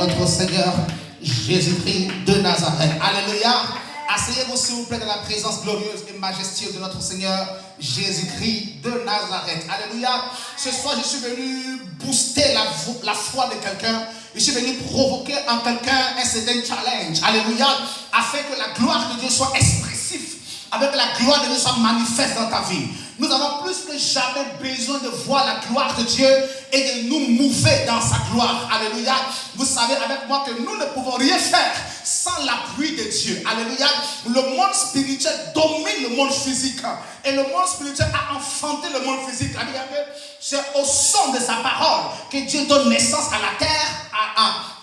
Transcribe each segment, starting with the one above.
notre Seigneur Jésus-Christ de Nazareth. Alléluia. Asseyez-vous s'il vous plaît dans la présence glorieuse et majestueuse de notre Seigneur Jésus-Christ de Nazareth. Alléluia. Ce soir, je suis venu booster la foi de quelqu'un. Je suis venu provoquer en quelqu'un un certain challenge. Alléluia. Afin que la gloire de Dieu soit expressive. Avec que la gloire de Dieu soit manifeste dans ta vie. Nous avons plus que jamais besoin de voir la gloire de Dieu et de nous mouver dans sa gloire. Alléluia. Vous savez avec moi que nous ne pouvons rien faire sans l'appui de Dieu. Alléluia. Le monde spirituel domine le monde physique. Et le monde spirituel a enfanté le monde physique. C'est au son de sa parole que Dieu donne naissance à la terre,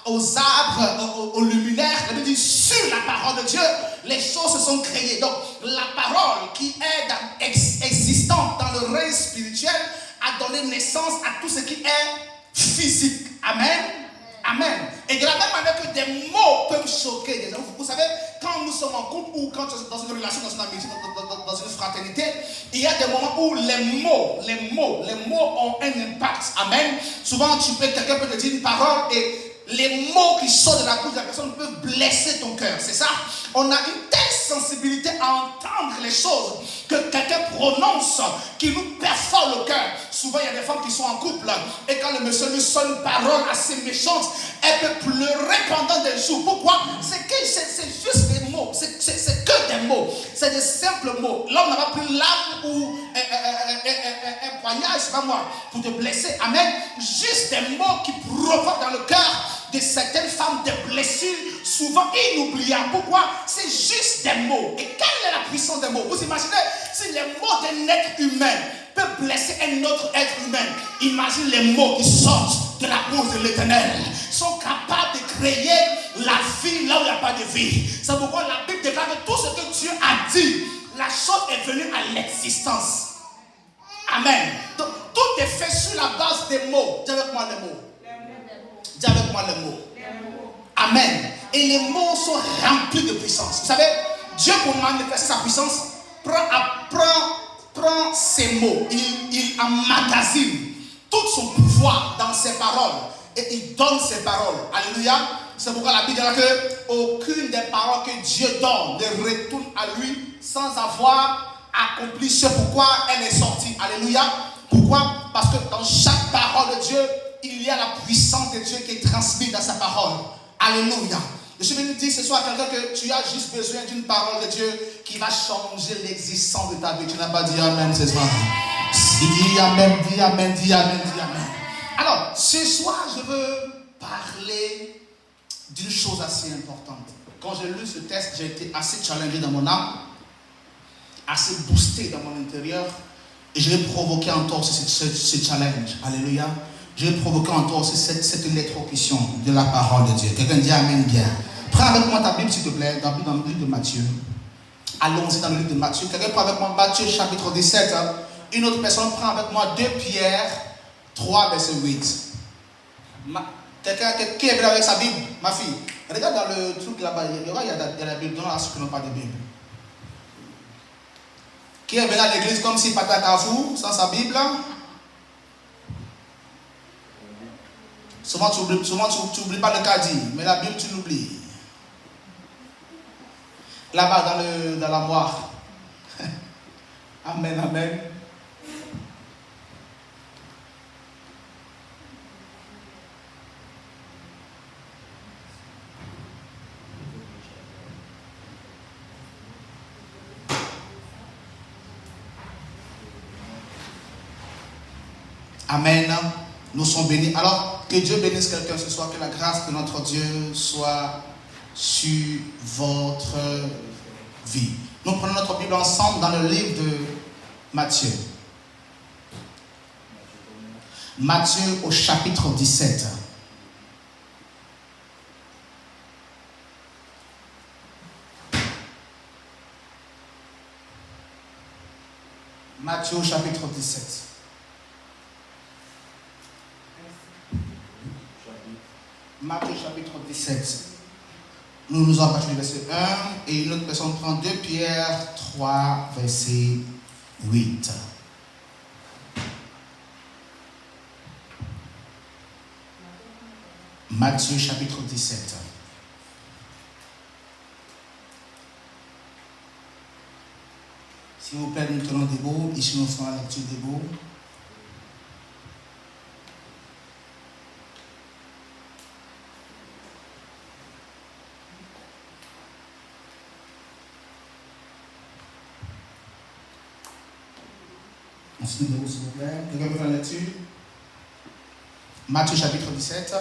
aux arbres, aux luminaires. Il dit, sur la parole de Dieu, les choses se sont créées. Donc, la parole qui est existante dans le règne spirituel a donné naissance à tout ce qui est physique. Amen. Amen. Et de la même manière que des mots peuvent choquer des gens. Vous savez, quand nous sommes en couple ou quand nous sommes dans une relation, dans une amitié, dans une fraternité, il y a des moments où les mots ont un impact. Amen. Souvent, quelqu'un peut te dire une parole et les mots qui sortent de la bouche de la personne peuvent blesser ton cœur. C'est ça? On a une telle sensibilité à entendre les choses que quelqu'un prononce qui nous perfore le cœur. Souvent, il y a des femmes qui sont en couple et quand le monsieur lui sonne une parole assez méchante, elle peut pleurer pendant des jours. Pourquoi? C'est juste des mots. C'est que des mots. C'est des simples mots. L'homme n'a pas pris l'arme ou un poignard, je sais pas moi, pour te blesser. Amen. Juste des mots qui provoquent dans le cœur de certaines femmes des blessures souvent inoubliables. Pourquoi? C'est juste des mots. Et quelle est la puissance des mots? Vous imaginez si les mots d'un être humain peuvent blesser un autre être humain. Imagine les mots qui sortent de la bouche de l'Éternel. Sont capables de créer la vie là où il n'y a pas de vie. C'est pourquoi la Bible déclare que tout ce que Dieu a dit, la chose est venue à l'existence. Amen. Donc tout est fait sur la base des mots. Dis avec moi les mots. Dis avec moi les mots. Amen. Et les mots sont remplis de puissance. Vous savez, Dieu pour manifester sa puissance prend ses mots. Il emmagasine tout son pouvoir dans ses paroles. Et il donne ses paroles. Alléluia. C'est pourquoi la Bible dit que aucune des paroles que Dieu donne ne retourne à lui sans avoir accompli ce pourquoi elle est sortie. Alléluia. Pourquoi? Parce que dans chaque parole de Dieu, il y a la puissance de Dieu qui est transmise dans sa parole. Alléluia. Je suis venu dire ce soir à quelqu'un que tu as juste besoin d'une parole de Dieu qui va changer l'existence de ta vie. Tu n'as pas dit Amen ce soir. Dis Amen, dis Amen, dis Amen, dis Amen. Alors, ce soir, je veux parler d'une chose assez importante. Quand j'ai lu ce texte, j'ai été assez challengé dans mon âme, assez boosté dans mon intérieur, et je vais provoquer encore ce challenge. Alléluia. Je vais provoquer encore cette électrocution de la parole de Dieu. Quelqu'un dit Amen bien. Prends avec moi ta Bible, s'il te plaît, dans le livre de Matthieu. Allons-y dans le livre de Matthieu. Quelqu'un prend avec moi Matthieu chapitre 17. Une autre personne prend avec moi 2 Pierre 3, verset 8. Quelqu'un qui est venu avec sa Bible, ma fille. Regarde dans le truc là-bas, il y a la Bible, dans ceux qui n'ont pas de Bible. Qui est venu à l'église comme s'il partait à Carrefour, sans sa Bible. Souvent tu n'oublies pas le caddie, mais la Bible tu l'oublies. Là-bas dans l'armoire. Amen, amen. Amen. Nous sommes bénis. Alors, que Dieu bénisse quelqu'un ce soir, que la grâce de notre Dieu soit sur votre vie. Nous prenons notre Bible ensemble dans le livre de Matthieu. Matthieu au chapitre 17. Matthieu au chapitre 17. Matthieu chapitre 17. Nous nous allons partir du verset 1 et une autre personne prend 2 Pierre 3, verset 8. Matthieu chapitre 17. S'il vous plaît, nous tenons debout. Ici, nous faisons la lecture debout. On se met debout, s'il vous plaît. Quelqu'un veut faire la lecture? Matthieu chapitre 17.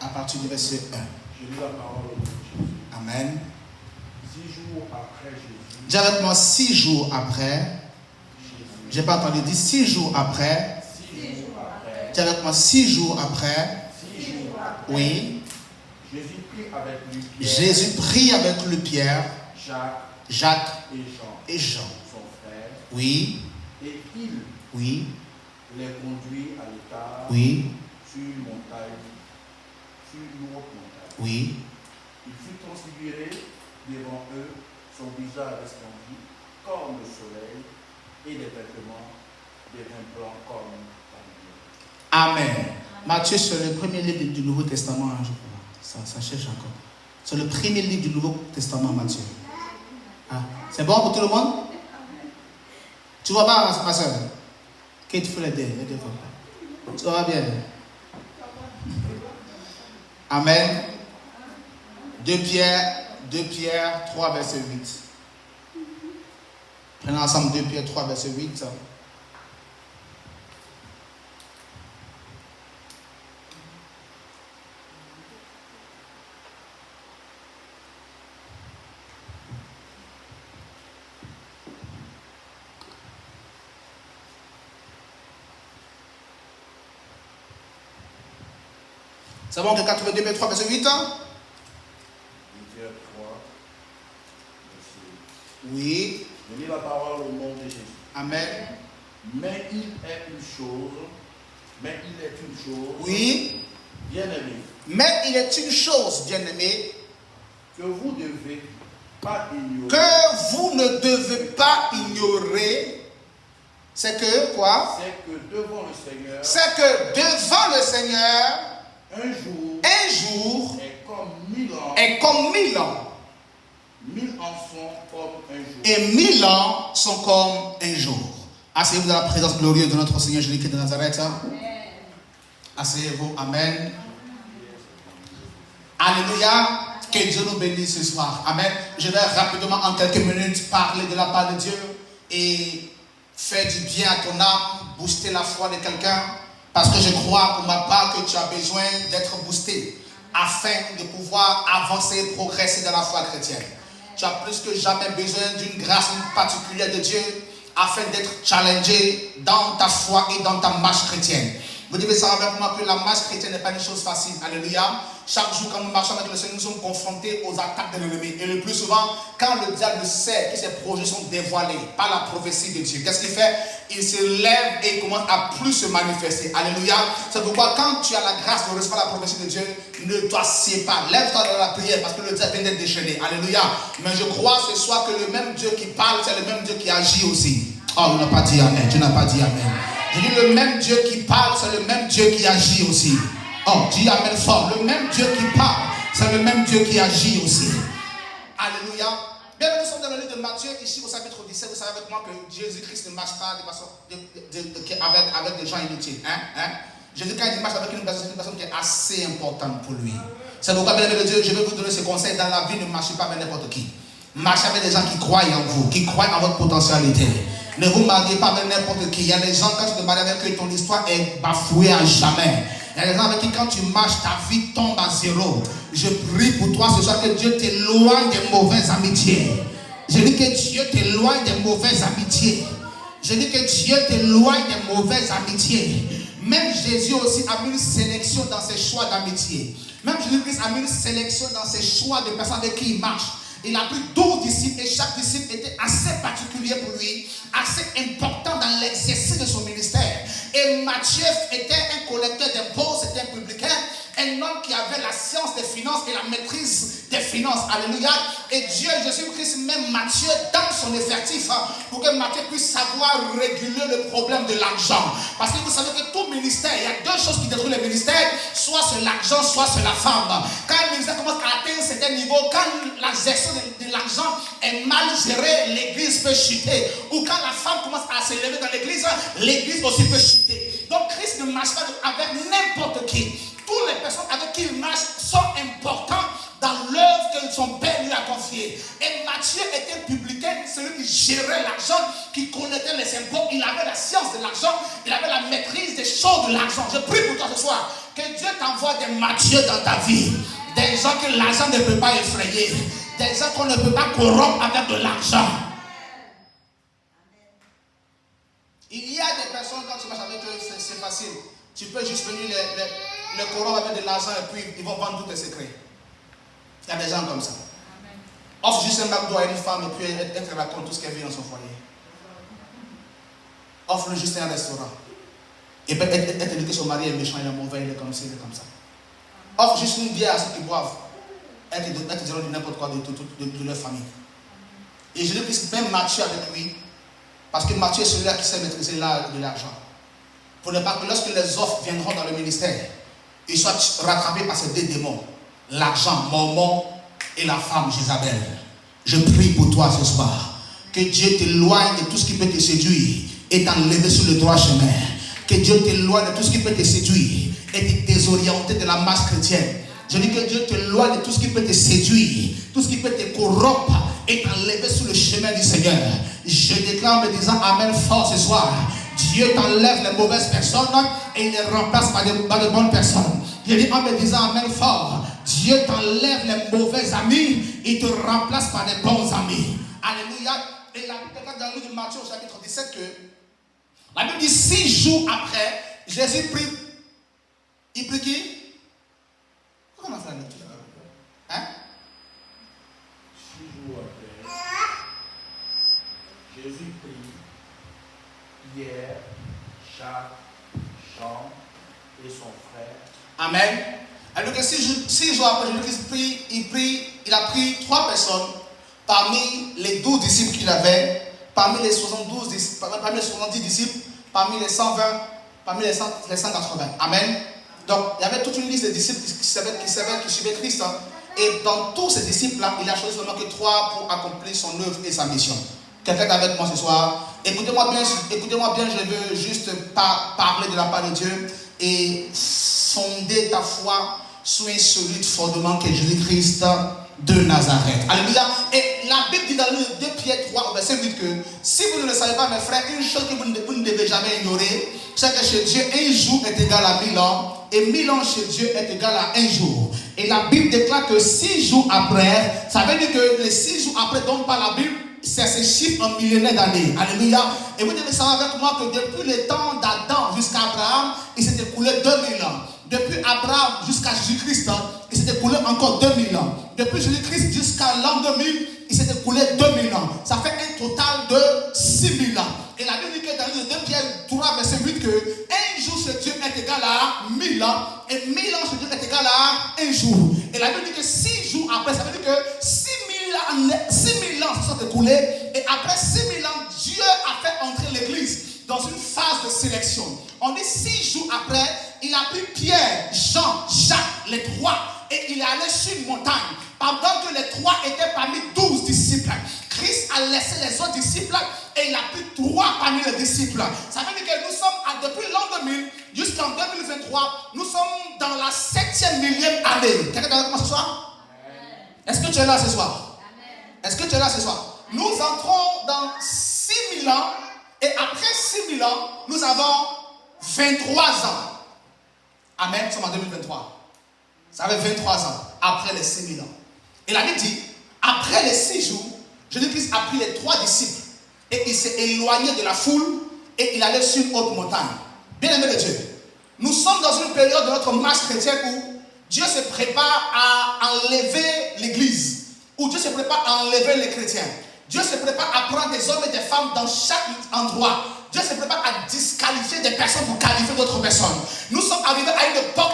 À partir du verset 1. Je lis la parole de Jésus. Amen. 6 jours après Jésus. Dis avec moi 6 jours après. J'ai pas entendu. Dis 6 jours après. 6 jours après. Dis avec moi 6 jours après. 6 jours après. Oui. Jésus prit avec lui Pierre. Jésus prit avec lui Pierre, Jacques et Jean, son frère. Oui. Et il Oui. les conduit à l'écart. Oui. Sur une montagne. Sur une haute montagne. Oui. Il fut transfiguré devant eux, son visage resplendit comme le soleil et les vêtements devinrent blancs comme la lumière. Amen. Matthieu, c'est le premier livre du Nouveau Testament, hein, je crois. Ça cherche encore. C'est le premier livre du Nouveau Testament, Matthieu. Ah. C'est bon pour tout le monde? Tu vois pas, ma soeur? Kate, il faut l'aider. Tu vas bien? Amen. 2 Pierre 3, verset 8. Prenons ensemble 2 Pierre 3, verset 8. C'est bon, quelqu'un trouve 2 Pierre 3, verset 8? 2 Pierre 3, verset 8. Oui. Je lis la parole au nom de Jésus. Amen. Mais il est une chose, Oui. bien-aimé, Mais il est une chose, bien-aimé, que vous ne devez pas ignorer. que vous ne devez pas ignorer. C'est que quoi? C'est que devant le Seigneur, C'est que devant le Seigneur, un jour est comme 1000 ans. 1000 ans sont comme un jour. Et 1000 ans sont comme un jour. Asseyez-vous dans la présence glorieuse de notre Seigneur Jésus-Christ de Nazareth. Asseyez-vous. Amen. Alléluia. Que Dieu nous bénisse ce soir. Amen. Je vais rapidement en quelques minutes parler de la part de Dieu et faire du bien à ton âme, booster la foi de quelqu'un. Parce que je crois pour ma part que tu as besoin d'être boosté afin de pouvoir avancer et progresser dans la foi chrétienne. Tu as plus que jamais besoin d'une grâce particulière de Dieu afin d'être challengé dans ta foi et dans ta marche chrétienne. Vous devez savoir avec moi que la marche chrétienne n'est pas une chose facile. Alléluia. Chaque jour, quand nous marchons avec le Seigneur, nous sommes confrontés aux attaques de l'ennemi. Et le plus souvent, quand le diable sait que ses projets sont dévoilés par la prophétie de Dieu, qu'est-ce qu'il fait? Il se lève et il commence à plus se manifester. Alléluia. C'est pourquoi quand tu as la grâce de recevoir la prophétie de Dieu, ne t'assieds pas. Lève-toi dans la prière parce que le diable vient d'être déchaîné. Alléluia. Mais je crois ce soir que le même Dieu qui parle, c'est le même Dieu qui agit aussi. Oh, tu n'as pas dit Amen. Tu n'as pas dit Amen. Je dis le même Dieu qui parle, c'est le même Dieu qui agit aussi. Oh, dis Amen fort. Le même Dieu qui parle, c'est le même Dieu qui agit aussi. Alléluia. Bien, nous sommes dans le livre de Matthieu, ici au chapitre 17. Vous savez avec moi que Jésus-Christ ne marche pas de façon, avec des gens inutiles. Jésus, quand il marche avec une personne qui est assez importante pour lui. C'est pourquoi, bien aimé de Dieu, je vais vous donner ce conseil. Dans la vie, ne marchez pas avec n'importe qui. Marchez avec des gens qui croient en vous, qui croient en votre potentialité. Ne vous mariez pas avec n'importe qui. Il y a des gens, quand tu te maries avec eux, ton histoire est bafouée à jamais. Il y a des gens avec qui, quand tu marches, ta vie tombe à zéro. Je prie pour toi ce soir que Dieu t'éloigne des mauvaises amitiés. Je dis que Dieu t'éloigne des mauvaises amitiés. Je dis que Dieu t'éloigne des mauvaises amitiés. Même Jésus aussi a mis une sélection dans ses choix d'amitié. Même Jésus-Christ a mis une sélection dans ses choix de personnes avec qui il marche. Il a pris 12 disciples et chaque disciple était assez particulier pour lui, assez important dans l'exercice de son ministère. Et Matthieu était un collecteur d'impôts, c'était un publicain, un homme qui avait la science des finances et la maîtrise des finances. Alléluia. Et Dieu, Jésus-Christ, met Matthieu dans son effectif pour que Matthieu puisse savoir réguler le problème de l'argent. Parce que vous savez que tout ministère, il y a deux choses qui détruisent le ministère, soit c'est l'argent, soit c'est la femme. Quand un ministère commence à atteindre un certain niveau, quand la gestion de l'argent est mal gérée, l'église peut chuter. Ou quand la femme commence à s'élever dans l'église, l'église aussi peut chuter. Donc Christ ne marche pas avec n'importe qui. Toutes les personnes avec qui il marche sont importantes dans l'œuvre que son Père lui a confiée. Et Matthieu était publicain, celui qui gérait l'argent, qui connaissait les impôts. Il avait la science de l'argent, il avait la maîtrise des choses de l'argent. Je prie pour toi ce soir, que Dieu t'envoie des Matthieu dans ta vie. Des gens que l'argent ne peut pas effrayer. Des gens qu'on ne peut pas corrompre avec de l'argent. Il y a des personnes, quand tu marches avec eux, c'est facile. Tu peux juste venir les corrompre avec de l'argent et puis ils vont vendre tous tes secrets. Il y a des gens comme ça. Offre juste un McDo à une femme et puis elle te raconte tout ce qu'elle vit dans son foyer. Offre juste un restaurant. Et puis elle te dit que son mari est méchant, il est mauvais, il est comme ça, il est comme ça. Offre juste une bière à ceux qui boivent. Elle te dira n'importe quoi de leur famille. Et je dis que même Matthieu avec lui, parce que Matthieu est celui-là qui sait maîtriser de l'argent. Pour ne pas que lorsque les offres viendront dans le ministère, ils soient rattrapés par ces deux démons. L'argent, Mammon, et la femme, Jézabel. Je prie pour toi ce soir. Que Dieu t'éloigne de tout ce qui peut te séduire et t'enlever sur le droit chemin. Que Dieu t'éloigne de tout ce qui peut te séduire et te désorienter de la masse chrétienne. Je dis que Dieu t'éloigne de tout ce qui peut te séduire, tout ce qui peut te corrompre et t'enlever sur le chemin du Seigneur. Je déclare en me disant Amen fort ce soir. Dieu t'enlève les mauvaises personnes et il les remplace par de bonnes personnes. Je dis en me disant Amen fort. Dieu t'enlève les mauvais amis et te remplace par des bons amis. Alléluia. Et la Bible déclare dans le livre de Matthieu au chapitre 17 que la Bible dit 6 jours après, Jésus prie. Il prie qui? Comment on a fait la lecture? Hein? 6 jours après, Jésus prie, Pierre, Jacques, Jean et son frère. Amen. Alors que 6 jours après, Jésus-Christ il a pris 3 personnes parmi les 12 disciples qu'il avait, parmi les 72 disciples, parmi les 70 disciples, parmi les 120, parmi les 180. Amen. Donc, il y avait toute une liste de disciples qui suivaient Christ. Et dans tous ces disciples-là, il a choisi seulement que 3 pour accomplir son œuvre et sa mission. Quelqu'un est avec moi ce soir. Écoutez-moi bien, je veux juste parler de la part de Dieu et fonder ta foi sur un solide fondement que Jésus-Christ de Nazareth. Alléluia. Et la Bible dit dans le livre de 2 Pierre 3, verset 8 que si vous ne le savez pas, mes frères, une chose que vous ne devez jamais ignorer, c'est que chez Dieu, un jour est égal à 1000 ans, et 1000 ans chez Dieu est égal à un jour. Et la Bible déclare que 6 jours après, ça veut dire que les 6 jours après dont parle la Bible, c'est ce chiffre en millénaire d'années. Alléluia. Et vous devez savoir avec moi que depuis le temps d'Adam jusqu'à Abraham, il s'est écoulé 2000 ans. Depuis Abraham jusqu'à Jésus-Christ, il s'est écoulé encore 2000 ans. Depuis Jésus-Christ jusqu'à l'an 2000, il s'est écoulé 2000 ans. Ça fait un total de 6000 ans. Et la Bible dit que dans le 2 Pierre 3, verset 8, que un jour chez Dieu est égal à 1000 ans, et 1000 ans chez Dieu est égal à un jour. Et la Bible dit que 6 jours après, ça veut dire que 6000 ans se sont écoulés, et après 6000 ans, Dieu a fait entrer l'Église dans une phase de sélection. On dit 6 jours après, il a pris Pierre, Jean, Jacques, les 3, et il est allé sur une montagne. Pendant que les 3 étaient parmi 12 disciples, Christ a laissé les autres disciples et il a pris 3 parmi les disciples. Ça veut dire que nous sommes, depuis l'an 2000 jusqu'en 2023, nous sommes dans la 7e millième année. Quelqu'un est avec moi ce soir? Est-ce que tu es là ce soir? Est-ce que tu es là ce soir? Nous entrons dans 6000 ans et après 6000 ans, nous avons 23 ans. Amen, nous sommes en 2023. Ça fait 23 ans après les 6000 ans. Et la Bible dit, après les 6 jours, Jésus-Christ a pris les 3 disciples et il s'est éloigné de la foule et il allait sur une haute montagne. Bien-aimé de Dieu, nous sommes dans une période de notre marche chrétienne où Dieu se prépare à enlever l'Église, où Dieu se prépare à enlever les chrétiens. Dieu se prépare à prendre des hommes et des femmes dans chaque endroit. Dieu se prépare à disqualifier des personnes pour qualifier d'autres personnes. Nous sommes arrivés à une époque,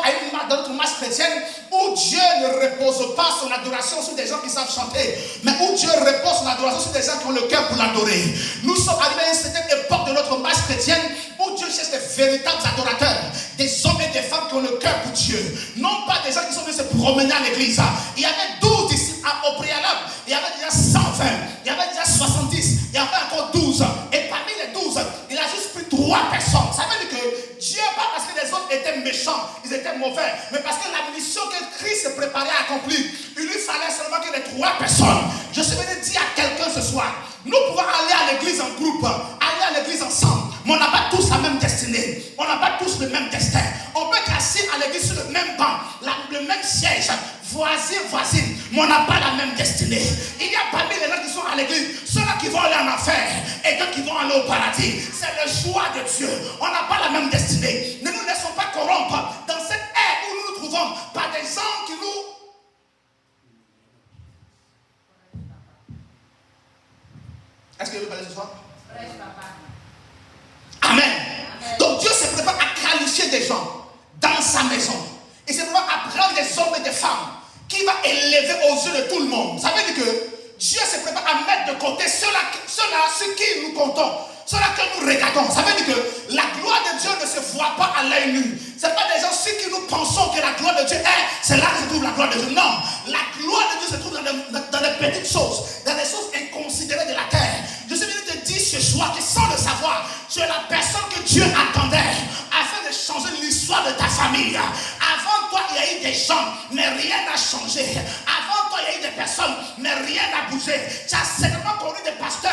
dans notre marche chrétienne, où Dieu ne repose pas son adoration sur des gens qui savent chanter, mais où Dieu repose son adoration sur des gens qui ont le cœur pour l'adorer. Nous sommes arrivés à une certaine époque de notre marche chrétienne où Dieu cherche des véritables adorateurs, des hommes et des femmes qui ont le cœur pour Dieu, non pas des gens qui sont venus se promener à l'église. Il y avait 12 disciples au préalable, il y avait déjà 120, il y avait déjà 70, il y avait encore 12, et parmi les 12, il a juste pris 3 personnes. Ça veut dire que Dieu, pas parce que les autres étaient méchants, ils étaient mauvais, mais parce que la mission que Christ se préparait à accomplir, il lui fallait seulement que les 3 personnes. Je suis venu dire à quelqu'un ce soir, nous pouvons aller à l'église en groupe, aller à l'église ensemble, mais on n'a pas tous la même destinée, on n'a pas tous le même destin. On peut être assis à l'église sur le même banc, le même siège, voisine, mais on n'a pas la même destinée. Il y a parmi les gens qui sont à l'église, ceux-là qui vont aller en enfer et d'autres qui vont aller au paradis. C'est le choix de Dieu. On n'a pas la même destinée. Ne nous laissons pas corrompre dans cette ère où nous nous trouvons par des gens qui nous... Est-ce que vous parlez ce soir? Amen. Donc Dieu se prépare à qualifier des gens dans sa maison. Il se prépare à prendre des hommes et des femmes qui va élever aux yeux de tout le monde. Ça veut dire que Dieu se prépare à mettre de côté ceux-là sur qui nous comptons, ceux-là que nous regardons. Ça veut dire que la gloire de Dieu ne se voit pas à l'œil nu. Ce n'est pas des gens sur qui nous pensons que la gloire de Dieu est. C'est là que se trouve la gloire de Dieu. Non, la gloire de Dieu se trouve dans les petites choses, dans les choses inconsidérées de la terre. Je suis venu te dire ce soir que sans le savoir, tu es la personne que Dieu attendait afin de changer l'histoire de ta famille. Avant toi, il y a eu des gens, mais rien n'a changé. Avant toi, il y a eu des personnes, mais rien n'a bougé. Tu as certainement connu des pasteurs,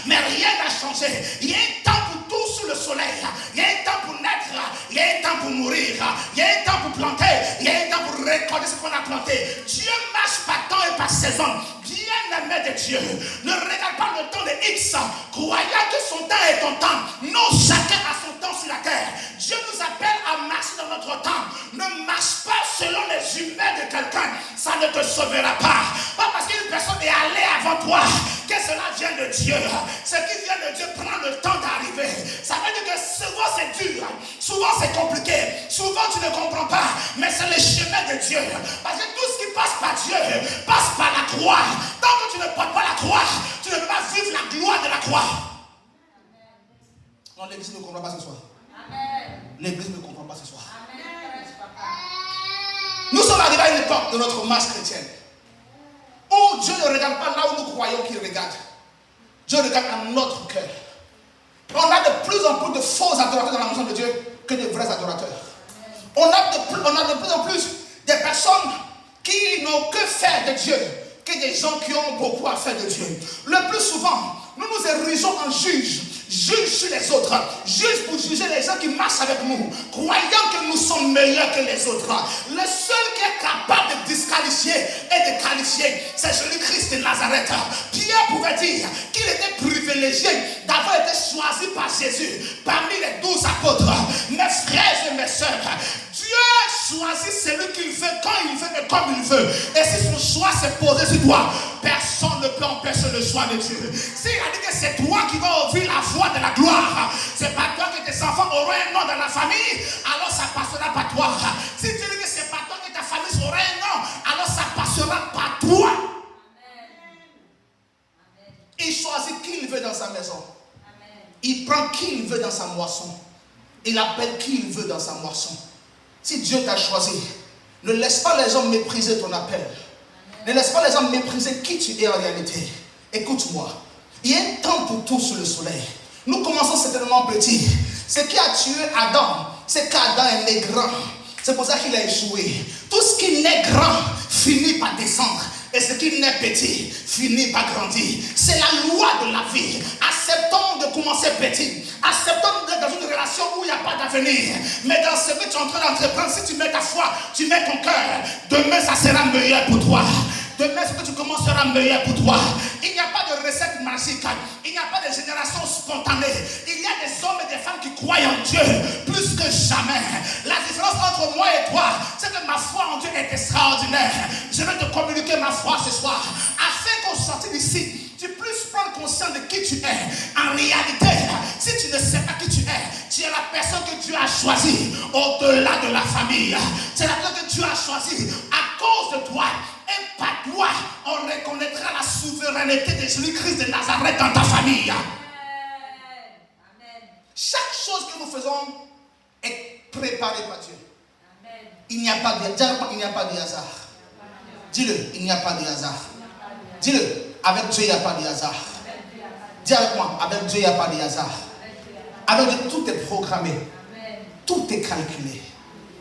mais rien n'a changé. Il y a un temps pour tout sous le soleil. Il y a un temps pour naître, il y a un temps pour mourir, il y a un temps pour planter, il y a un temps pour récolter ce qu'on a planté. Dieu marche par temps et par saison. Bien-aimé de Dieu, ne regarde pas le temps de X, croyant que son temps est ton temps. Non, chacun a son temps sur la terre. Dieu nous appelle à marcher dans notre temps. Ne marche pas selon les humeurs de quelqu'un, ça ne te sauvera pas. Pas parce qu'une personne est allée avant toi que cela vient de Dieu. Ce qui vient de Dieu prend le temps d'arriver. Ça veut dire que souvent c'est dur, souvent c'est compliqué, souvent tu ne comprends pas, mais c'est le chemin de Dieu. Parce que tout ce qui passe par Dieu passe par la croix. Tant que tu ne portes pas la croix, tu ne peux pas vivre la gloire de la croix. Non, l'église ne comprend pas ce soir. L'église ne comprend pas ce soir. Nous sommes arrivés à une époque de notre marche chrétienne où Dieu ne regarde pas là où nous croyons qu'il regarde. Dieu regarde à notre cœur. On a de plus en plus de faux adorateurs dans la maison de Dieu que de vrais adorateurs. On a de plus en plus des personnes qui n'ont que faire de Dieu que des gens qui ont beaucoup à faire de Dieu. Le plus souvent, nous nous érigeons en juges. Juge sur les autres, juge pour juger les gens qui marchent avec nous, croyant que nous sommes meilleurs que les autres. Le seul qui est capable de disqualifier et de qualifier, c'est Jésus-Christ de Nazareth. Pierre pouvait dire qu'il était privilégié d'avoir été choisi par Jésus parmi les 12 apôtres. Mes frères et mes sœurs, Dieu choisit celui qu'il veut, quand il veut et comme il veut. Et si son choix s'est posé sur toi, personne ne peut empêcher le choix de Dieu. S'il a dit que c'est toi qui vas ouvrir la voie de la gloire, c'est pas toi que tes enfants auront un nom dans la famille, alors ça passera par toi. Si tu dis que c'est pas toi que ta famille aura un nom, alors ça passera par toi. Il choisit qui il veut dans sa maison. Il prend qui il veut dans sa moisson. Il appelle qui il veut dans sa moisson. Si Dieu t'a choisi, ne laisse pas les gens mépriser ton appel. Ne laisse pas les gens mépriser qui tu es en réalité. Écoute-moi. Il y a un temps pour tout sous le soleil. Nous commençons certainement petit. Ce qui a tué Adam, c'est qu'Adam est né grand. C'est pour ça qu'il a échoué. Tout ce qui naît grand finit par descendre. Et ce qui naît petit finit par grandir. C'est la loi de la vie. Acceptons de commencer petit. Acceptons d'être dans une relation où il n'y a pas d'avenir. Mais dans ce que tu es en train d'entreprendre, si tu mets ta foi, tu mets ton cœur, demain ça sera meilleur pour toi. Demain, ce que tu commences sera meilleur pour toi. Il n'y a pas de recette magique. Il n'y a pas de génération spontanée. Il y a des hommes et des femmes qui croient en Dieu plus que jamais. La différence entre moi et toi, c'est que ma foi en Dieu est extraordinaire. Je vais te communiquer ma foi ce soir. Afin qu'au sortir d'ici, tu puisses prendre conscience de qui tu es. En réalité, si tu ne sais pas qui tu es la personne que Dieu a choisie au-delà de la famille. C'est la personne que Dieu a choisie à cause de toi et par toi, on reconnaîtra la souveraineté de Jésus-Christ de Nazareth dans ta famille. Amen. Chaque chose que nous faisons est préparée par Dieu. Amen. Il n'y a pas de hasard. Dis-le, il n'y a pas de hasard. Dis-le, avec Dieu, il n'y a pas de hasard. Dis avec moi, avec Dieu, il n'y a pas de hasard. Avec Dieu, tout est programmé. Tout est calculé.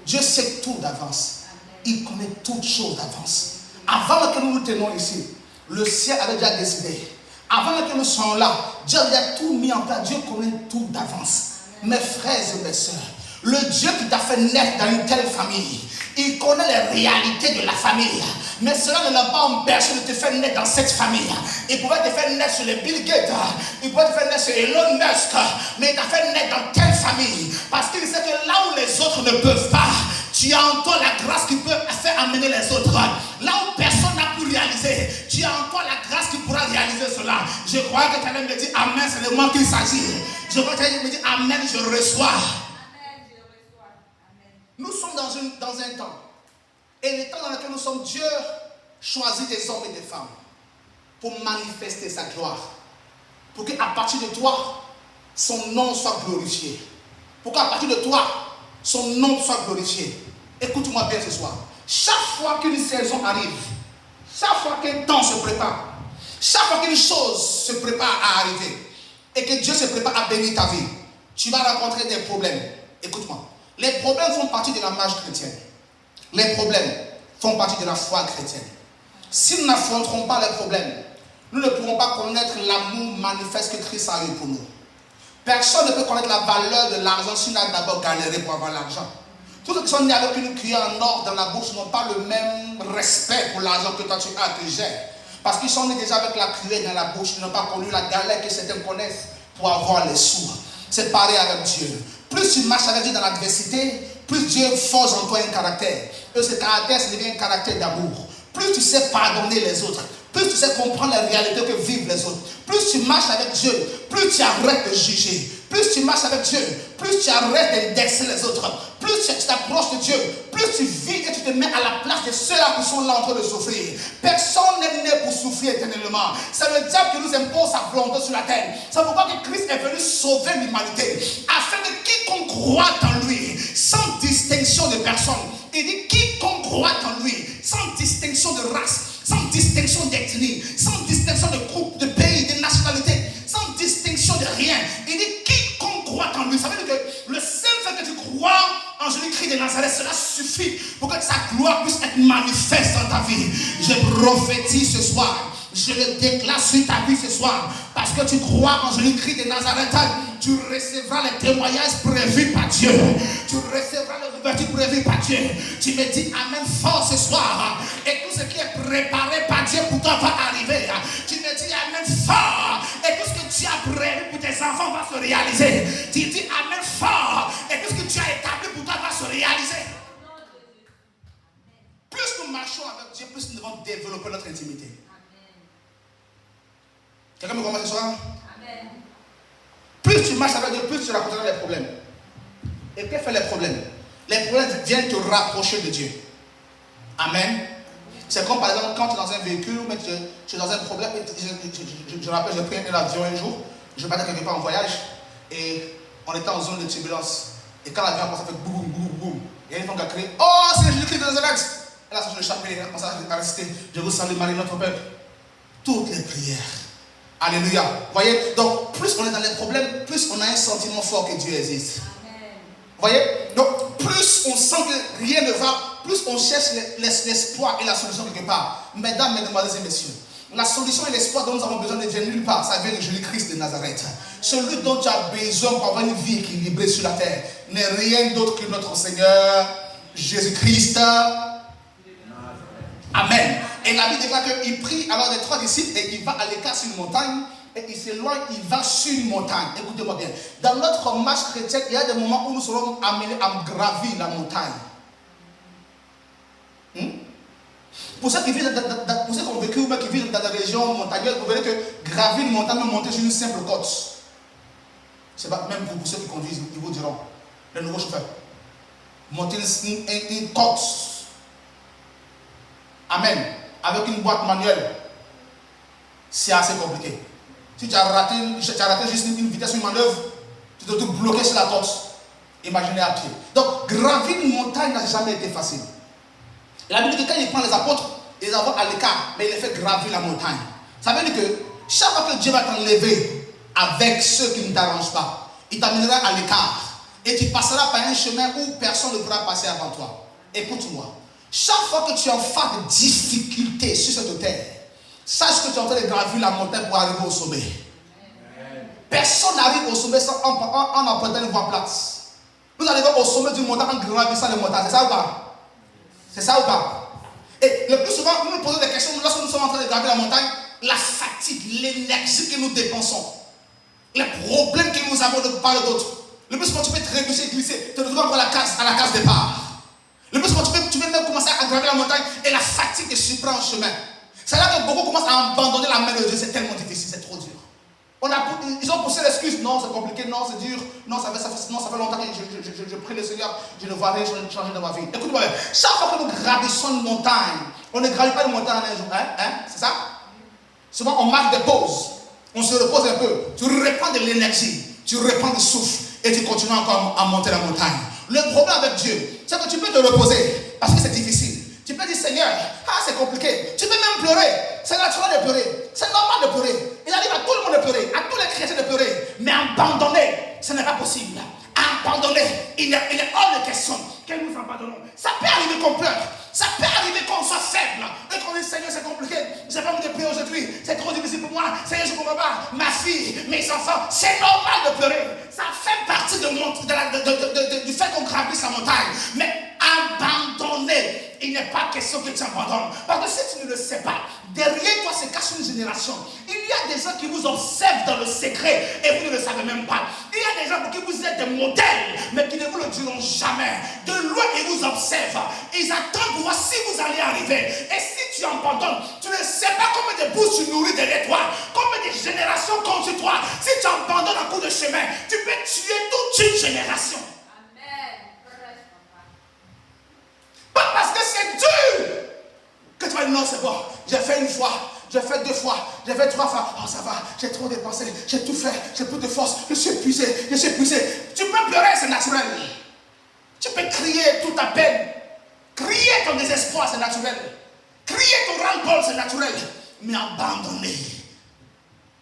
Dieu sait tout d'avance. Il connaît toutes choses d'avance. Avant que nous nous tenions ici, le ciel avait déjà décidé. Avant que nous soyons là, Dieu a déjà tout mis en place. Dieu connaît tout d'avance. Mes frères et mes sœurs, le Dieu qui t'a fait naître dans une telle famille, il connaît les réalités de la famille. Mais cela ne l'a pas empêché de te faire naître dans cette famille. Il pouvait te faire naître sur les Bill Gates, il pouvait te faire naître sur Elon Musk, mais il t'a fait naître dans telle famille. Parce qu'il sait que là où les autres ne peuvent pas, tu as en toi la grâce qui peut faire amener les autres. Là où personne n'a pu réaliser, tu as en toi la grâce qui pourra réaliser cela. Je crois que tu allais me dire Amen, c'est de moi qu'il s'agit. Je crois que tu allais me dire Amen, je reçois. Amen, je reçois. Amen. Nous sommes dans un temps. Et le temps dans lequel nous sommes, Dieu choisit des hommes et des femmes pour manifester sa gloire. Pour qu'à partir de toi, son nom soit glorifié. Pour qu'à partir de toi, son nom soit glorifié. Écoute-moi bien ce soir. Chaque fois qu'une saison arrive, chaque fois qu'un temps se prépare, chaque fois qu'une chose se prépare à arriver, et que Dieu se prépare à bénir ta vie, tu vas rencontrer des problèmes. Écoute-moi. Les problèmes font partie de la marche chrétienne. Les problèmes font partie de la foi chrétienne. Si nous n'affronterons pas les problèmes, nous ne pourrons pas connaître l'amour manifeste que Christ a eu pour nous. Personne ne peut connaître la valeur de l'argent s'il n'a d'abord galéré pour avoir l'argent. Tous ceux qui sont nés avec une cuillère en or dans la bouche n'ont pas le même respect pour l'argent que toi tu as, que j'ai. Parce qu'ils sont nés déjà avec la cuillère dans la bouche, ils n'ont pas connu la galère que certains connaissent pour avoir les sous. C'est pareil avec Dieu. Plus tu marches avec Dieu dans l'adversité, plus Dieu forge en toi un caractère. Et ce caractère, ça devient un caractère d'amour. Plus tu sais pardonner les autres, plus tu sais comprendre les réalités que vivent les autres. Plus tu marches avec Dieu, plus tu arrêtes de juger. Plus tu marches avec Dieu, plus tu arrêtes d'indexer les autres. Plus tu t'approches de Dieu, plus tu vis et tu te mets à la place de ceux-là qui sont là en train de souffrir. Personne n'est né pour souffrir éternellement. C'est le diable qui nous impose sa volonté sur la terre. C'est pourquoi que Christ est venu sauver l'humanité, afin que quiconque croit en lui, sans distinction de personne. Il dit quiconque croit en lui, sans distinction de race, sans distinction d'ethnie, sans distinction de groupe, de pays, de nationalité, sans distinction de rien. Il dit quiconque croit en lui. Ça veut dire que le seul fait que tu crois en Jésus-Christ de Nazareth, cela suffit pour que sa gloire puisse être manifeste dans ta vie. Je prophétise ce soir. Je le déclare sur ta vie ce soir. Parce que tu crois en Jésus-Christ de Nazareth, tu recevras les témoignages prévus par Dieu. Tu recevras les ouvertures prévues par Dieu. Tu me dis Amen fort ce soir. Et tout ce qui est préparé par Dieu pour toi va arriver. Tu me dis Amen fort. Et tout ce que tu as prévu pour tes enfants va se réaliser. Tu dis Amen fort. Et tout ce que tu as établi pour toi va se réaliser. Plus nous marchons avec Dieu, plus nous devons développer notre intimité. Quelqu'un me comprend ce soir? Amen. Plus tu marches avec Dieu, plus tu rencontreras les problèmes. Et que fait les problèmes? Les problèmes viennent te rapprocher de Dieu. Amen. C'est comme par exemple quand tu es dans un véhicule, mais tu es dans un problème. Je rappelle, j'ai pris un avion un jour, je partais quelque part en voyage, et on était en zone de turbulence. Et quand l'avion a commencé à faire boum, boum, boum, et il y a une femme qui a crié oh, c'est Jésus-Christ de Nazareth. Et là, sur le chapelet, elle a commencé à réciter je vous salue Marie, notre peuple. Toutes les prières. Alléluia. Voyez, donc plus on est dans les problèmes, plus on a un sentiment fort que Dieu existe. Amen. Voyez, donc plus on sent que rien ne va, plus on cherche l'espoir et la solution quelque part. Mesdames, mesdemoiselles et messieurs, la solution et l'espoir dont nous avons besoin ne vient nulle part. Ça vient de Jésus-Christ de Nazareth. Celui dont tu as besoin pour avoir une vie équilibrée sur la terre n'est rien d'autre que notre Seigneur Jésus-Christ. Amen. Et la Bible déclare qu'il prie alors les 3 disciples et il va à l'écart sur une montagne et il s'éloigne, il va sur une montagne. Écoutez-moi bien. Dans notre marche chrétienne, il y a des moments où nous serons amenés à gravir la montagne. Pour ceux qui vivent pour ceux qui ont vécu ou qui vivent dans des régions montagneuses, vous verrez que gravir une montagne, monter sur une simple côte. C'est pas même pour ceux qui conduisent, ils vous diront, les nouveaux chauffeurs. Monter une côte. Amen. Avec une boîte manuelle, c'est assez compliqué. Si tu as raté juste une vitesse, une manœuvre, tu dois te bloquer sur la torse. Imaginez à pied. Donc, gravir une montagne n'a jamais été facile. La Bible dit que quand il prend les apôtres, il les envoie à l'écart, mais il les fait gravir la montagne. Ça veut dire que chaque fois que Dieu va t'enlever avec ceux qui ne t'arrangent pas, il t'amènera à l'écart. Et tu passeras par un chemin où personne ne pourra passer avant toi. Écoute-moi. Chaque fois que tu es en face de difficultés sur cette terre, sache que tu es en train de gravir la montagne pour arriver au sommet. Personne n'arrive au sommet en empruntant une voie plate. Nous arrivons au sommet d'une montagne en gravissant les montagnes. C'est ça ou pas? C'est ça ou pas? Et le plus souvent, nous nous posons des questions lorsque nous sommes en train de gravir la montagne. La fatigue, l'énergie que nous dépensons, les problèmes que nous avons de part et d'autre. Le plus souvent, tu peux te réduire, glisser, te retrouver encore à la case départ. Le plus souvent, tu peux même commencer à gravir la montagne et la fatigue te surprend en chemin. C'est là que beaucoup commencent à abandonner la main de Dieu. C'est tellement difficile, c'est trop dur. Ils ont poussé l'excuse. Non, c'est compliqué, non, c'est dur. Non, ça fait longtemps que je prie le Seigneur. Je ne vois rien changer dans ma vie. Écoute-moi, chaque fois que nous gravissons une montagne, on ne gravit pas une montagne un jour. C'est ça? Souvent, on marque des pauses. On se repose un peu. Tu reprends de l'énergie. Tu reprends du souffle. Et tu continues encore à monter la montagne. Le problème avec Dieu, c'est que tu peux te reposer parce que c'est difficile. Tu peux dire, Seigneur, c'est compliqué. Tu peux même pleurer. C'est naturel de pleurer. C'est normal de pleurer. Il arrive à tout le monde de pleurer, à tous les chrétiens de pleurer. Mais abandonner, ce n'est pas possible. Abandonner, il est hors de question que nous abandonnons. Ça peut arriver qu'on pleure. Ça peut arriver qu'on soit faible. Et qu'on dise, Seigneur, c'est compliqué. Je n'ai pas envie de pleurer aujourd'hui. C'est trop difficile pour moi. Seigneur, je ne comprends pas. Ma fille, mes enfants. C'est normal de pleurer. Ça fait partie du fait qu'on gravisse la montagne. Mais abandonner, il n'est pas question que tu abandonnes. Parce que si tu ne le sais pas, derrière toi se cache une génération. Il y a des gens qui vous observent dans le secret et vous ne le savez même pas. Il y a des gens pour qui vous êtes des modèles, mais qui ne vous le diront jamais. De loin, ils vous observent. Ils attendent pour voir si vous allez arriver. Et si tu abandonnes, tu ne sais pas combien de bouches tu nourris derrière toi, combien de générations contre toi. Si tu abandonnes en cours de chemin, tu peux tuer toute une génération. Pas parce que c'est dur que tu vas dire non, c'est bon. J'ai fait une fois, j'ai fait 2 fois, j'ai fait 3 fois. Oh, ça va, j'ai trop dépensé, j'ai tout fait, j'ai plus de force, je suis épuisé. Tu peux pleurer, c'est naturel. Tu peux crier toute ta peine, crier ton désespoir, c'est naturel. Crier ton ras-le-bol, c'est naturel. Mais abandonner,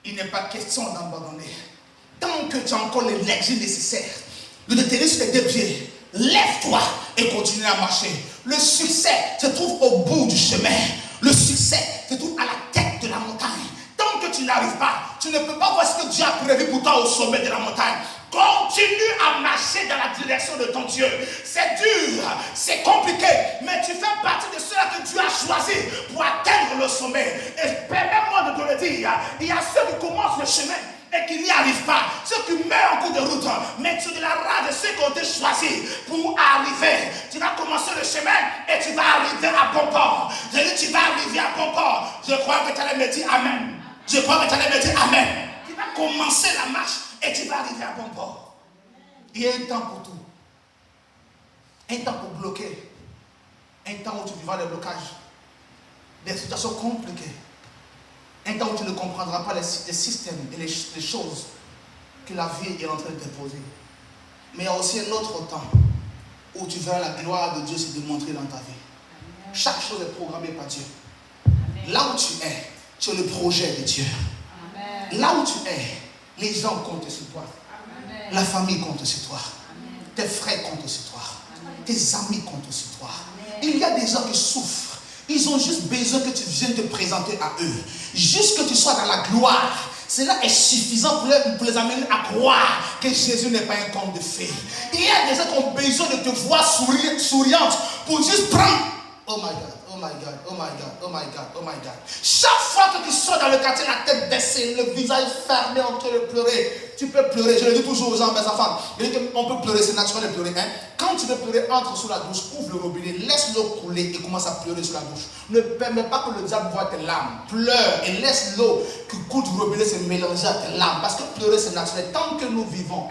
il n'est pas question d'abandonner. Tant que tu as encore l'énergie nécessaire de te tenir sur tes 2 pieds, lève-toi et continue à marcher. Le succès se trouve au bout du chemin. Le succès se trouve à la tête de la montagne. Tant que tu n'arrives pas, tu ne peux pas voir ce que Dieu a prévu pour toi au sommet de la montagne. Continue à marcher dans la direction de ton Dieu. C'est dur, c'est compliqué, mais tu fais partie de ceux que Dieu a choisi pour atteindre le sommet. Et permets-moi de te le dire, il y a ceux qui commencent le chemin et qui n'y arrivent pas, ceux qui meurent en cours de route, mais tu es de la race de ceux qui ont été choisis pour arriver. Tu vas commencer le chemin et tu vas arriver à bon port. Je dis, tu vas arriver à bon port. Je crois que tu allais me dire Amen. Je crois que tu allais me dire Amen. Tu vas commencer la marche et tu vas arriver à bon port. Il y a un temps pour tout. Un temps pour bloquer. Un temps où tu vivras des blocages. Des situations compliquées. Un temps où tu ne comprendras pas les systèmes et les choses que la vie est en train de te poser. Mais il y a aussi un autre temps où tu verras la gloire de Dieu se démontrer dans ta vie. Amen. Chaque chose est programmée par Dieu. Amen. Là où tu es le projet de Dieu. Amen. Là où tu es, les gens comptent sur toi. Amen. La famille compte sur toi. Amen. Tes frères comptent sur toi. Amen. Tes amis comptent sur toi. Amen. Il y a des gens qui souffrent. Ils ont juste besoin que tu viennes te présenter à eux. Juste que tu sois dans la gloire. Cela est suffisant pour les amener à croire que Jésus n'est pas un conte de fées. Il y a des gens qui ont besoin de te voir souriante pour juste prendre. Oh my God, oh my God, oh my God, oh my God, oh my God. Chaque fois que tu sors dans le quartier, la tête baissée, le visage fermé en train de pleurer, tu peux pleurer. Je le dis toujours aux gens, mes enfants. On peut pleurer, c'est naturel de pleurer. Hein? Quand tu veux pleurer, entre sous la douche, ouvre le robinet, laisse l'eau couler et commence à pleurer sous la douche. Ne permets pas que le diable voie tes larmes. Pleure et laisse l'eau qui coule du robinet se mélanger à tes larmes. Parce que pleurer, c'est naturel. Tant que nous vivons,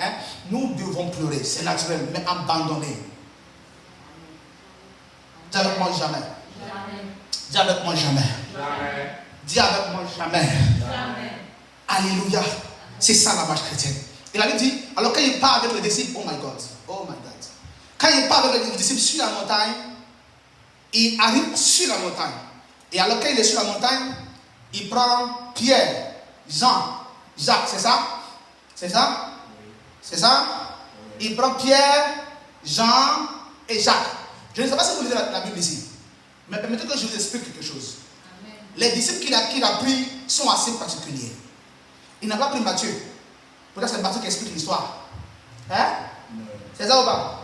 nous devons pleurer. C'est naturel, mais abandonner. Avec moi, jamais. Dis avec moi jamais. Jamais. Dis avec moi jamais. Jamais. Alléluia. C'est ça la marche chrétienne. Et la Bible dit, alors quand il part avec les disciples, oh my God. Quand il part avec les disciples sur la montagne, il arrive sur la montagne. Et alors quand il est sur la montagne, il prend Pierre, Jean, Jacques, c'est ça? C'est ça? C'est ça? Il prend Pierre, Jean et Jacques. Je ne sais pas si vous lisez la Bible ici, mais permettez que je vous explique quelque chose. Amen. Les disciples qu'il a pris sont assez particuliers. Il n'a pas pris Matthieu. Peut-être c'est Matthieu qui explique l'histoire. Hein? C'est ça ou pas?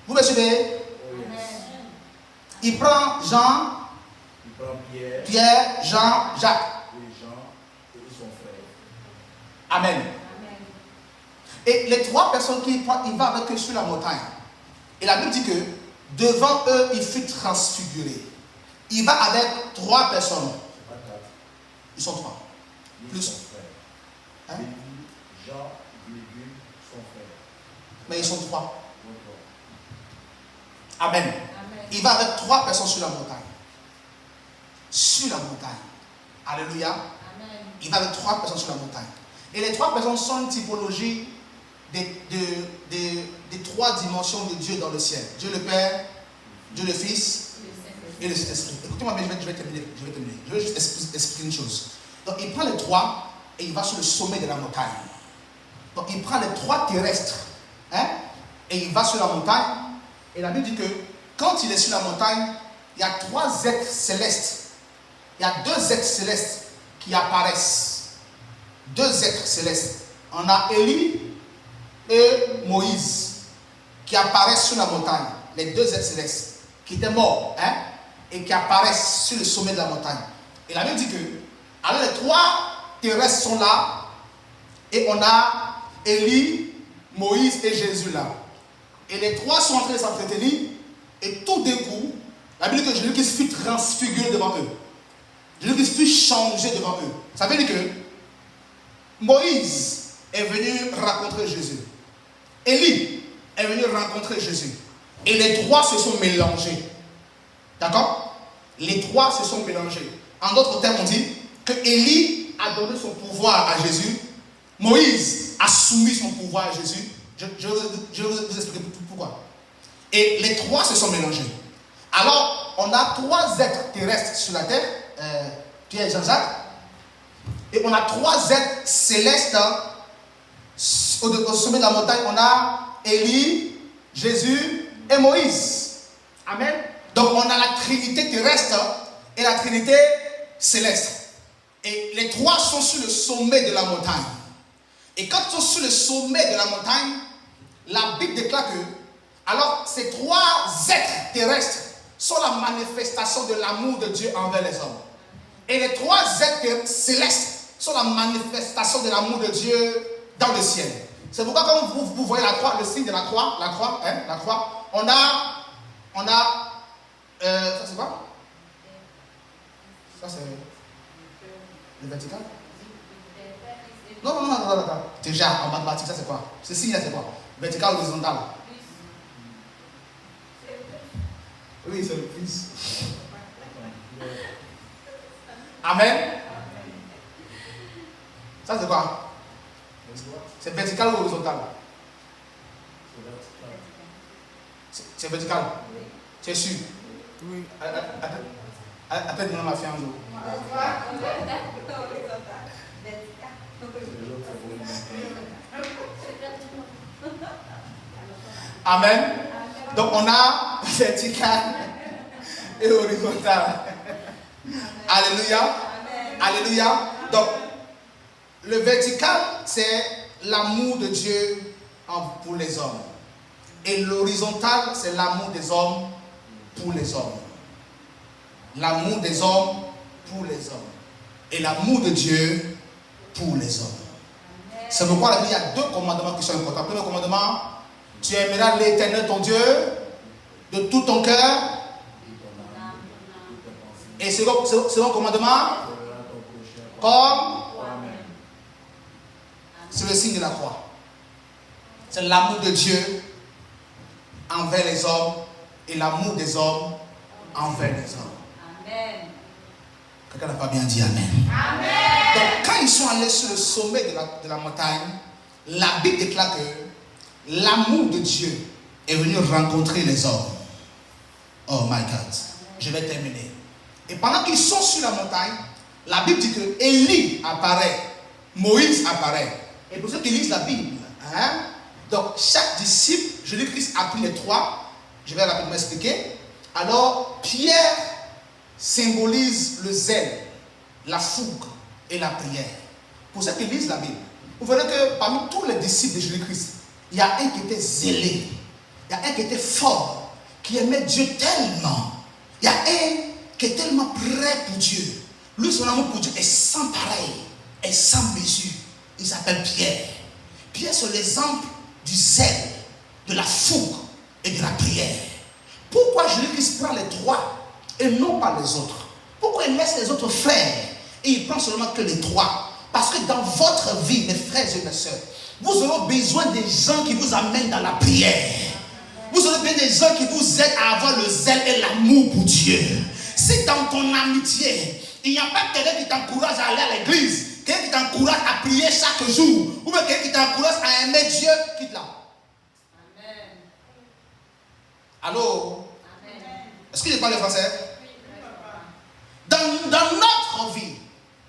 Vous me suivez? Il prend Jean, il prend Pierre, Jean, Jacques. Et Jean et son frère. Amen. Et les trois personnes qu'il prend, il va avec eux sur la montagne. Et la Bible dit que devant eux, il fut transfiguré. Il va avec trois personnes. Ils sont trois. Plus. Hein? Jean, son frère. Mais ils sont trois. Amen. Il va avec trois personnes sur la montagne. Sur la montagne. Alléluia. Amen. Il va avec trois personnes sur la montagne. Et les trois personnes sont une typologie des trois dimensions de Dieu dans le ciel. Dieu le Père, Dieu le Fils et le Saint-Esprit. Écoutez-moi bien, je vais terminer. Je vais juste expliquer une chose. Donc il prend les trois et il va sur le sommet de la montagne. Donc il prend les trois terrestres, hein, et il va sur la montagne. Et la Bible dit que quand il est sur la montagne, il y a trois êtres célestes. Il y a deux êtres célestes qui apparaissent. Deux êtres célestes. On a Élie et Moïse qui apparaissent sur la montagne. Les deux êtres célestes qui étaient morts, hein, et qui apparaissent sur le sommet de la montagne. Et la Bible dit que alors les trois terrestres sont là et on a Élie, Moïse et Jésus là. Et les trois sont en train de s'entretenir et tout d'un coup, la Bible dit que Jésus-Christ fut transfiguré devant eux. Jésus-Christ fut changé devant eux. Ça veut dire que Moïse est venu rencontrer Jésus. Élie est venu rencontrer Jésus. Et les trois se sont mélangés. D'accord? Les trois se sont mélangés. En d'autres termes, on dit que Élie a donné son pouvoir à Jésus. Moïse a soumis son pouvoir à Jésus. Je vais vous expliquer pourquoi. Et les trois se sont mélangés. Alors, on a trois êtres terrestres sur la terre, Pierre et Jean-Jacques. Et on a trois êtres célestes. Au sommet de la montagne, on a Élie, Jésus et Moïse. Amen. Donc, on a la Trinité terrestre et la Trinité céleste. Et les trois sont sur le sommet de la montagne. Et quand ils sont sur le sommet de la montagne, la Bible déclare que, alors, ces trois êtres terrestres sont la manifestation de l'amour de Dieu envers les hommes. Et les trois êtres célestes sont la manifestation de l'amour de Dieu dans le ciel. C'est pourquoi quand vous voyez la croix, le signe de la croix, on a, ça c'est quoi? Ça c'est le vertical? Non. Déjà, en mathématiques, ça c'est quoi? Ce signe là c'est quoi? Vertical ou horizontal? Oui, c'est le plus. Amen. Ça c'est quoi? C'est vertical ou horizontal? C'est vertical. C'est sûr. Oui. Appelle-moi ma fille un jour. Amen. Donc on a vertical et horizontal. Alléluia. Alléluia. Donc le vertical, c'est l'amour de Dieu pour les hommes. Et l'horizontal, c'est l'amour des hommes pour les hommes. L'amour des hommes pour les hommes. Et l'amour de Dieu pour les hommes. C'est pourquoi il y a deux commandements qui sont importants. Le premier commandement, tu aimeras l'Éternel ton Dieu de tout ton cœur. Et second commandement, comme c'est le signe de la croix. C'est l'amour de Dieu envers les hommes et l'amour des hommes envers les hommes. Quelqu'un n'a pas bien dit Amen. Donc quand ils sont allés sur le sommet de la montagne, la Bible déclare que l'amour de Dieu est venu rencontrer les hommes. Oh my God. Je vais terminer. Et pendant qu'ils sont sur la montagne, la Bible dit que Élie apparaît, Moïse apparaît. Et pour ceux qui lisent la Bible, donc chaque disciple, Jésus-Christ a pris les trois. Je vais rapidement expliquer. Alors Pierre symbolise le zèle, la fougue et la prière. Pour ceux qui lisent la Bible, vous verrez que parmi tous les disciples de Jésus-Christ, il y a un qui était zélé, il y a un qui était fort, qui aimait Dieu tellement. Il y a un qui est tellement prêt pour Dieu. Lui, son amour pour Dieu est sans pareil, est sans mesure. Il s'appelle Pierre. Pierre, c'est l'exemple du zèle, de la fougue et de la prière. Pourquoi Jésus-Christ prend les trois et non pas les autres? Pourquoi il laisse les autres frères et il prend seulement que les trois? Parce que dans votre vie, mes frères et mes soeurs, vous aurez besoin des gens qui vous amènent dans la prière. Vous aurez besoin des gens qui vous aident à avoir le zèle et l'amour pour Dieu. Si dans ton amitié, il n'y a pas quelqu'un qui t'encourage à aller à l'église, quelqu'un qui t'encourage à prier chaque jour, ou bien quelqu'un qui t'encourage à aimer Dieu, quitte-la. Amen. Allô? Amen. Est-ce que je parle français? Dans notre vie,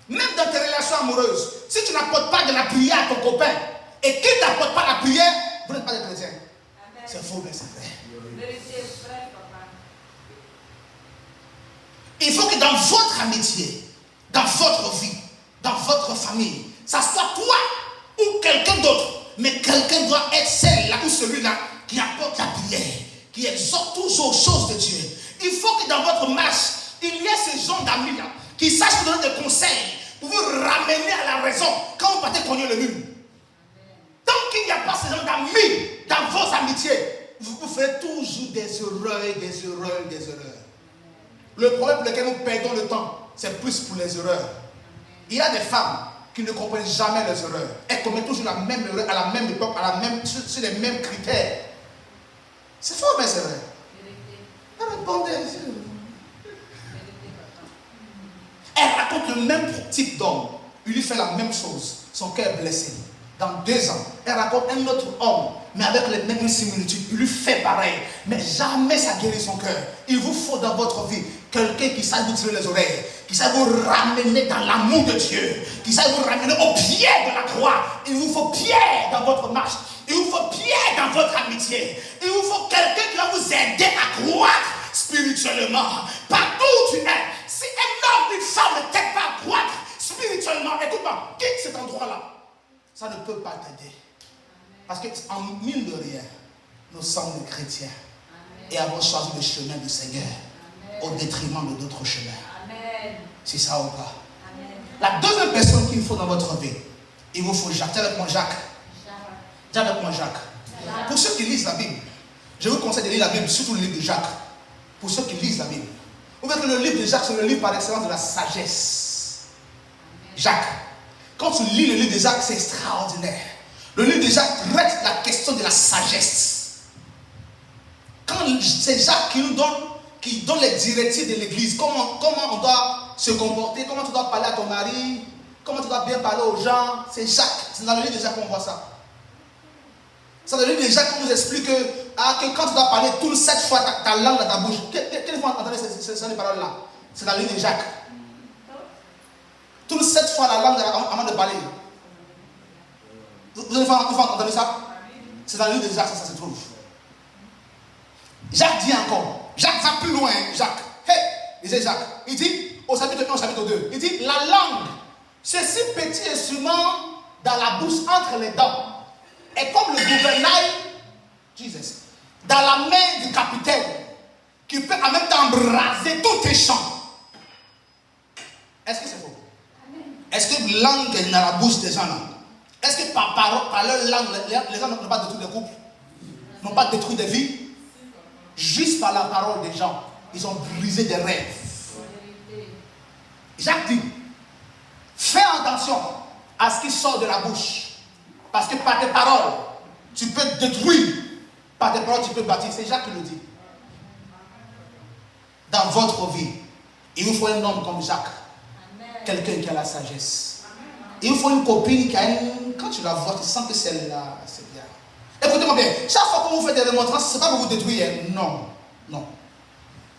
même dans tes relations amoureuses, si tu n'apportes pas de la prière à ton copain et qu'il ne t'apporte pas la prière, vous n'êtes pas des chrétiens. C'est faux, mais c'est vrai. Il faut que dans votre amitié, dans votre vie, dans votre famille, ça soit toi ou quelqu'un d'autre, mais quelqu'un doit être celle-là ou celui-là qui apporte la prière, qui exhorte toujours aux choses de Dieu. Il faut que dans votre marche, il y ait ce genre d'amis-là qui sachent vous donner des conseils pour vous ramener à la raison quand vous partez cogner le mur. Tant qu'il n'y a pas ce genre d'amis dans vos amitiés, vous ferez toujours des erreurs, des erreurs, des erreurs. Le problème pour lequel nous perdons le temps, c'est plus pour les erreurs. Il y a des femmes qui ne comprennent jamais les erreurs. Elles commettent toujours la même erreur à la même époque, sur les mêmes critères. C'est faux, mais c'est vrai. Répondez. Elle raconte le même type d'homme. Il lui fait la même chose. Son cœur est blessé. Dans 2 ans, elle raconte un autre homme, mais avec les mêmes similitudes. Il lui fait pareil, mais jamais ça guérit son cœur. Il vous faut dans votre vie quelqu'un qui sache vous tirer les oreilles, qui sache vous ramener dans l'amour de Dieu, qui sache vous ramener au pied de la croix. Il vous faut Pierre dans votre marche. Il vous faut Pierre dans votre amitié. Il vous faut quelqu'un qui va vous aider à croître spirituellement. Partout où tu es, si un homme, une femme ne t'aide pas à croître spirituellement, écoute-moi, quitte cet endroit-là. Ça ne peut pas t'aider. Parce qu'en mine de rien, nous sommes des chrétiens. Amen. Et avons choisi le chemin du Seigneur. Amen. Au détriment de d'autres chemins. Amen. C'est ça ou pas? Amen. La deuxième personne qu'il faut dans votre vie, il vous faut Jacques. Dis avec moi Jacques. Dis avec moi Jacques. Pour ceux qui lisent la Bible, je vous conseille de lire la Bible, surtout le livre de Jacques. Pour ceux qui lisent la Bible. Vous voyez que le livre de Jacques, c'est le livre par excellence de la sagesse. Amen. Jacques. Quand tu lis le livre de Jacques, c'est extraordinaire. Le livre de Jacques traite la question de la sagesse. Quand c'est Jacques qui donne les directives de l'église, comment on doit se comporter, comment tu dois parler à ton mari, comment tu dois bien parler aux gens, c'est Jacques. C'est dans le livre de Jacques qu'on voit ça. C'est dans le livre de Jacques qu'on nous explique que quand tu dois parler, tourne 7 fois ta langue dans ta bouche. Quelle fois entendez ces paroles-là? C'est dans le livre de Jacques. Tourne 7 fois la langue avant de parler. Vous avez entendu ça? C'est dans le livre de Jacques, ça se trouve. Jacques dit encore. Jacques va plus loin. Jacques. Hey, disait Jacques. Il dit, au chapitre 1, au chapitre 2, il dit, la langue, ce si petit instrument dans la bouche entre les dents, est comme le gouvernail, Jesus, dans la main du capitaine, qui peut en même temps embraser tous tes champs. Est-ce que c'est faux? Est-ce que langue est dans la bouche des gens là? Est-ce que par leur langue, les gens n'ont pas détruit des couples? N'ont pas détruit des vies? Juste par la parole des gens, ils ont brisé des rêves. Jacques dit, fais attention à ce qui sort de la bouche. Parce que par tes paroles, tu peux détruire. Par tes paroles, tu peux bâtir. C'est Jacques qui le dit. Dans votre vie, Il vous faut un homme comme Jacques. Quelqu'un qui a la sagesse. Il vous faut une copine qui a une... Quand tu la vois, tu sens que celle-là, c'est bien. Écoutez-moi bien. Chaque fois que vous faites des remontrances, ce n'est pas pour vous détruire. Non. Non.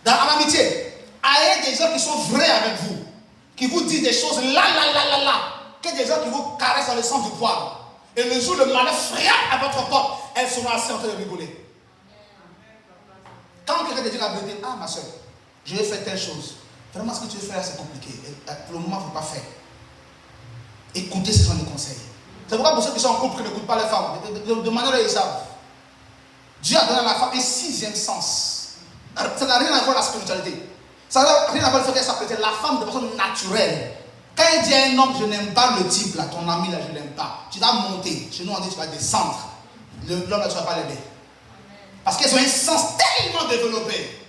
Dans l'amitié, ayez des gens qui sont vrais avec vous. Qui vous disent des choses là. Que des gens qui vous caressent dans le sens du poil. Et le jour le malheur frappe à votre porte, elles seront assez en train de rigoler. Quand quelqu'un te dit la vérité, ah ma soeur, je vais faire telle chose. Vraiment ce que tu veux faire c'est compliqué. Et pour le moment, il ne faut pas faire. Écoutez ce genre de conseils. C'est pourquoi pour ceux qui sont en couple qui n'écoutent pas les femmes, demandez-leur, ils savent. Dieu a donné à la femme un 6e sens. Ça n'a rien à voir avec la spiritualité. Ça n'a rien à voir avec le fait qu'elle soit chrétienne. La femme de façon naturelle. Quand il dit à un homme, je n'aime pas le type là, ton ami là, je ne l'aime pas. Tu dois monter. Chez nous, on dit tu vas descendre. L'homme là, tu ne vas pas l'aider. Parce qu'elles ont un sens tellement développé.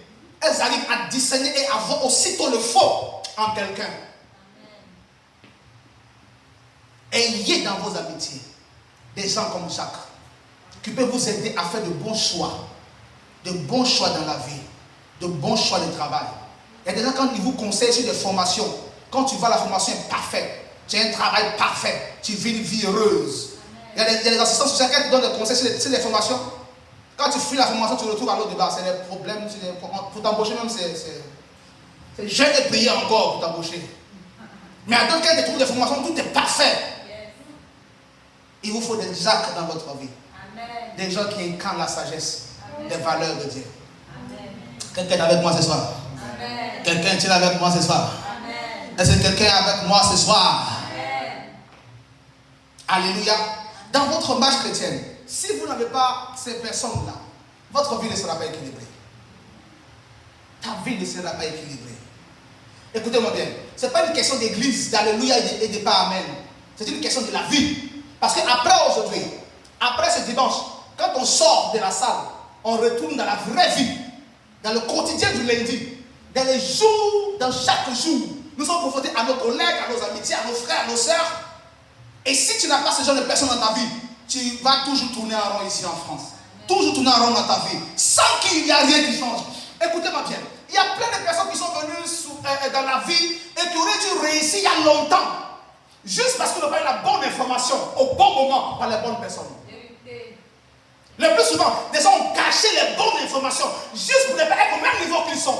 Elles arrivent à discerner et à voir aussitôt le faux en quelqu'un. Ayez dans vos amitiés des gens comme Jacques qui peuvent vous aider à faire de bons choix dans la vie, de bons choix de travail. Il y a des gens quand ils vous conseillent sur des formations, quand tu vois la formation est parfaite, tu as un travail parfait, tu vis une vie heureuse. Il y a des assistants sociaux qui te donnent des conseils sur les formations. Quand tu finis la formation, tu retrouves à l'autre débat, c'est des problèmes, pour t'embaucher même, c'est jeune de prier encore pour t'embaucher. Mais à d'autres cas, tu trouves des formations, tout est parfait. Il vous faut des Jacques dans votre vie. Amen. Des gens qui incarnent la sagesse, amen, des valeurs de Dieu. Quelqu'un est avec moi ce soir? Amen. Quelqu'un est avec moi ce soir? Amen. Est-ce que quelqu'un est avec moi ce soir? Amen. Alléluia. Dans votre marche chrétienne, si vous n'avez pas ces personnes-là, votre vie ne sera pas équilibrée. Ta vie ne sera pas équilibrée. Écoutez-moi bien. Ce n'est pas une question d'église, d'alléluia et de pas amen. C'est une question de la vie. Parce qu'après aujourd'hui, après ce dimanche, quand on sort de la salle, on retourne dans la vraie vie, dans le quotidien du lundi, dans les jours, dans chaque jour. Nous sommes confrontés à nos collègues, à nos amitiés, à nos frères, à nos sœurs. Et si tu n'as pas ce genre de personnes dans ta vie, tu vas toujours tourner en rond ici en France. Toujours tourner en rond dans ta vie, sans qu'il n'y ait rien qui change. Écoutez-moi bien. Il y a plein de personnes qui sont venues dans la vie et qui auraient dû réussir il y a longtemps. Juste parce qu'ils n'ont pas eu la bonne information au bon moment par les bonnes personnes. Le plus souvent, des gens ont caché les bonnes informations juste pour les faire au même niveau qu'ils sont.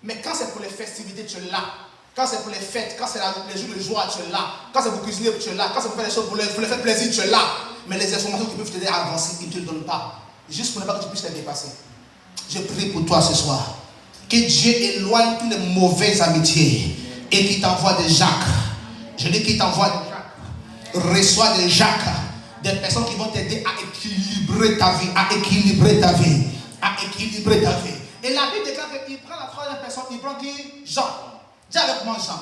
Mais quand c'est pour les festivités, tu es là. Quand c'est pour les fêtes, quand c'est les jours de joie, tu es là. Quand c'est pour cuisiner, tu es là. Quand c'est pour faire des choses pour les faire plaisir, tu es là. Mais les informations qui peuvent t'aider à avancer, ils ne te le donnent pas. Juste pour ne pas que tu puisses les dépasser. Je prie pour toi ce soir. Que Dieu éloigne toutes les mauvaises amitiés et qu'il t'envoie des Jacques. Je dis qu'il t'envoie des Jacques. Reçois des Jacques. Des personnes qui vont t'aider à équilibrer ta vie. À équilibrer ta vie. À équilibrer ta vie. Et la Bible déclare qu'il prend la troisième personne. Il prend qui? Jean. Dis avec moi Jean.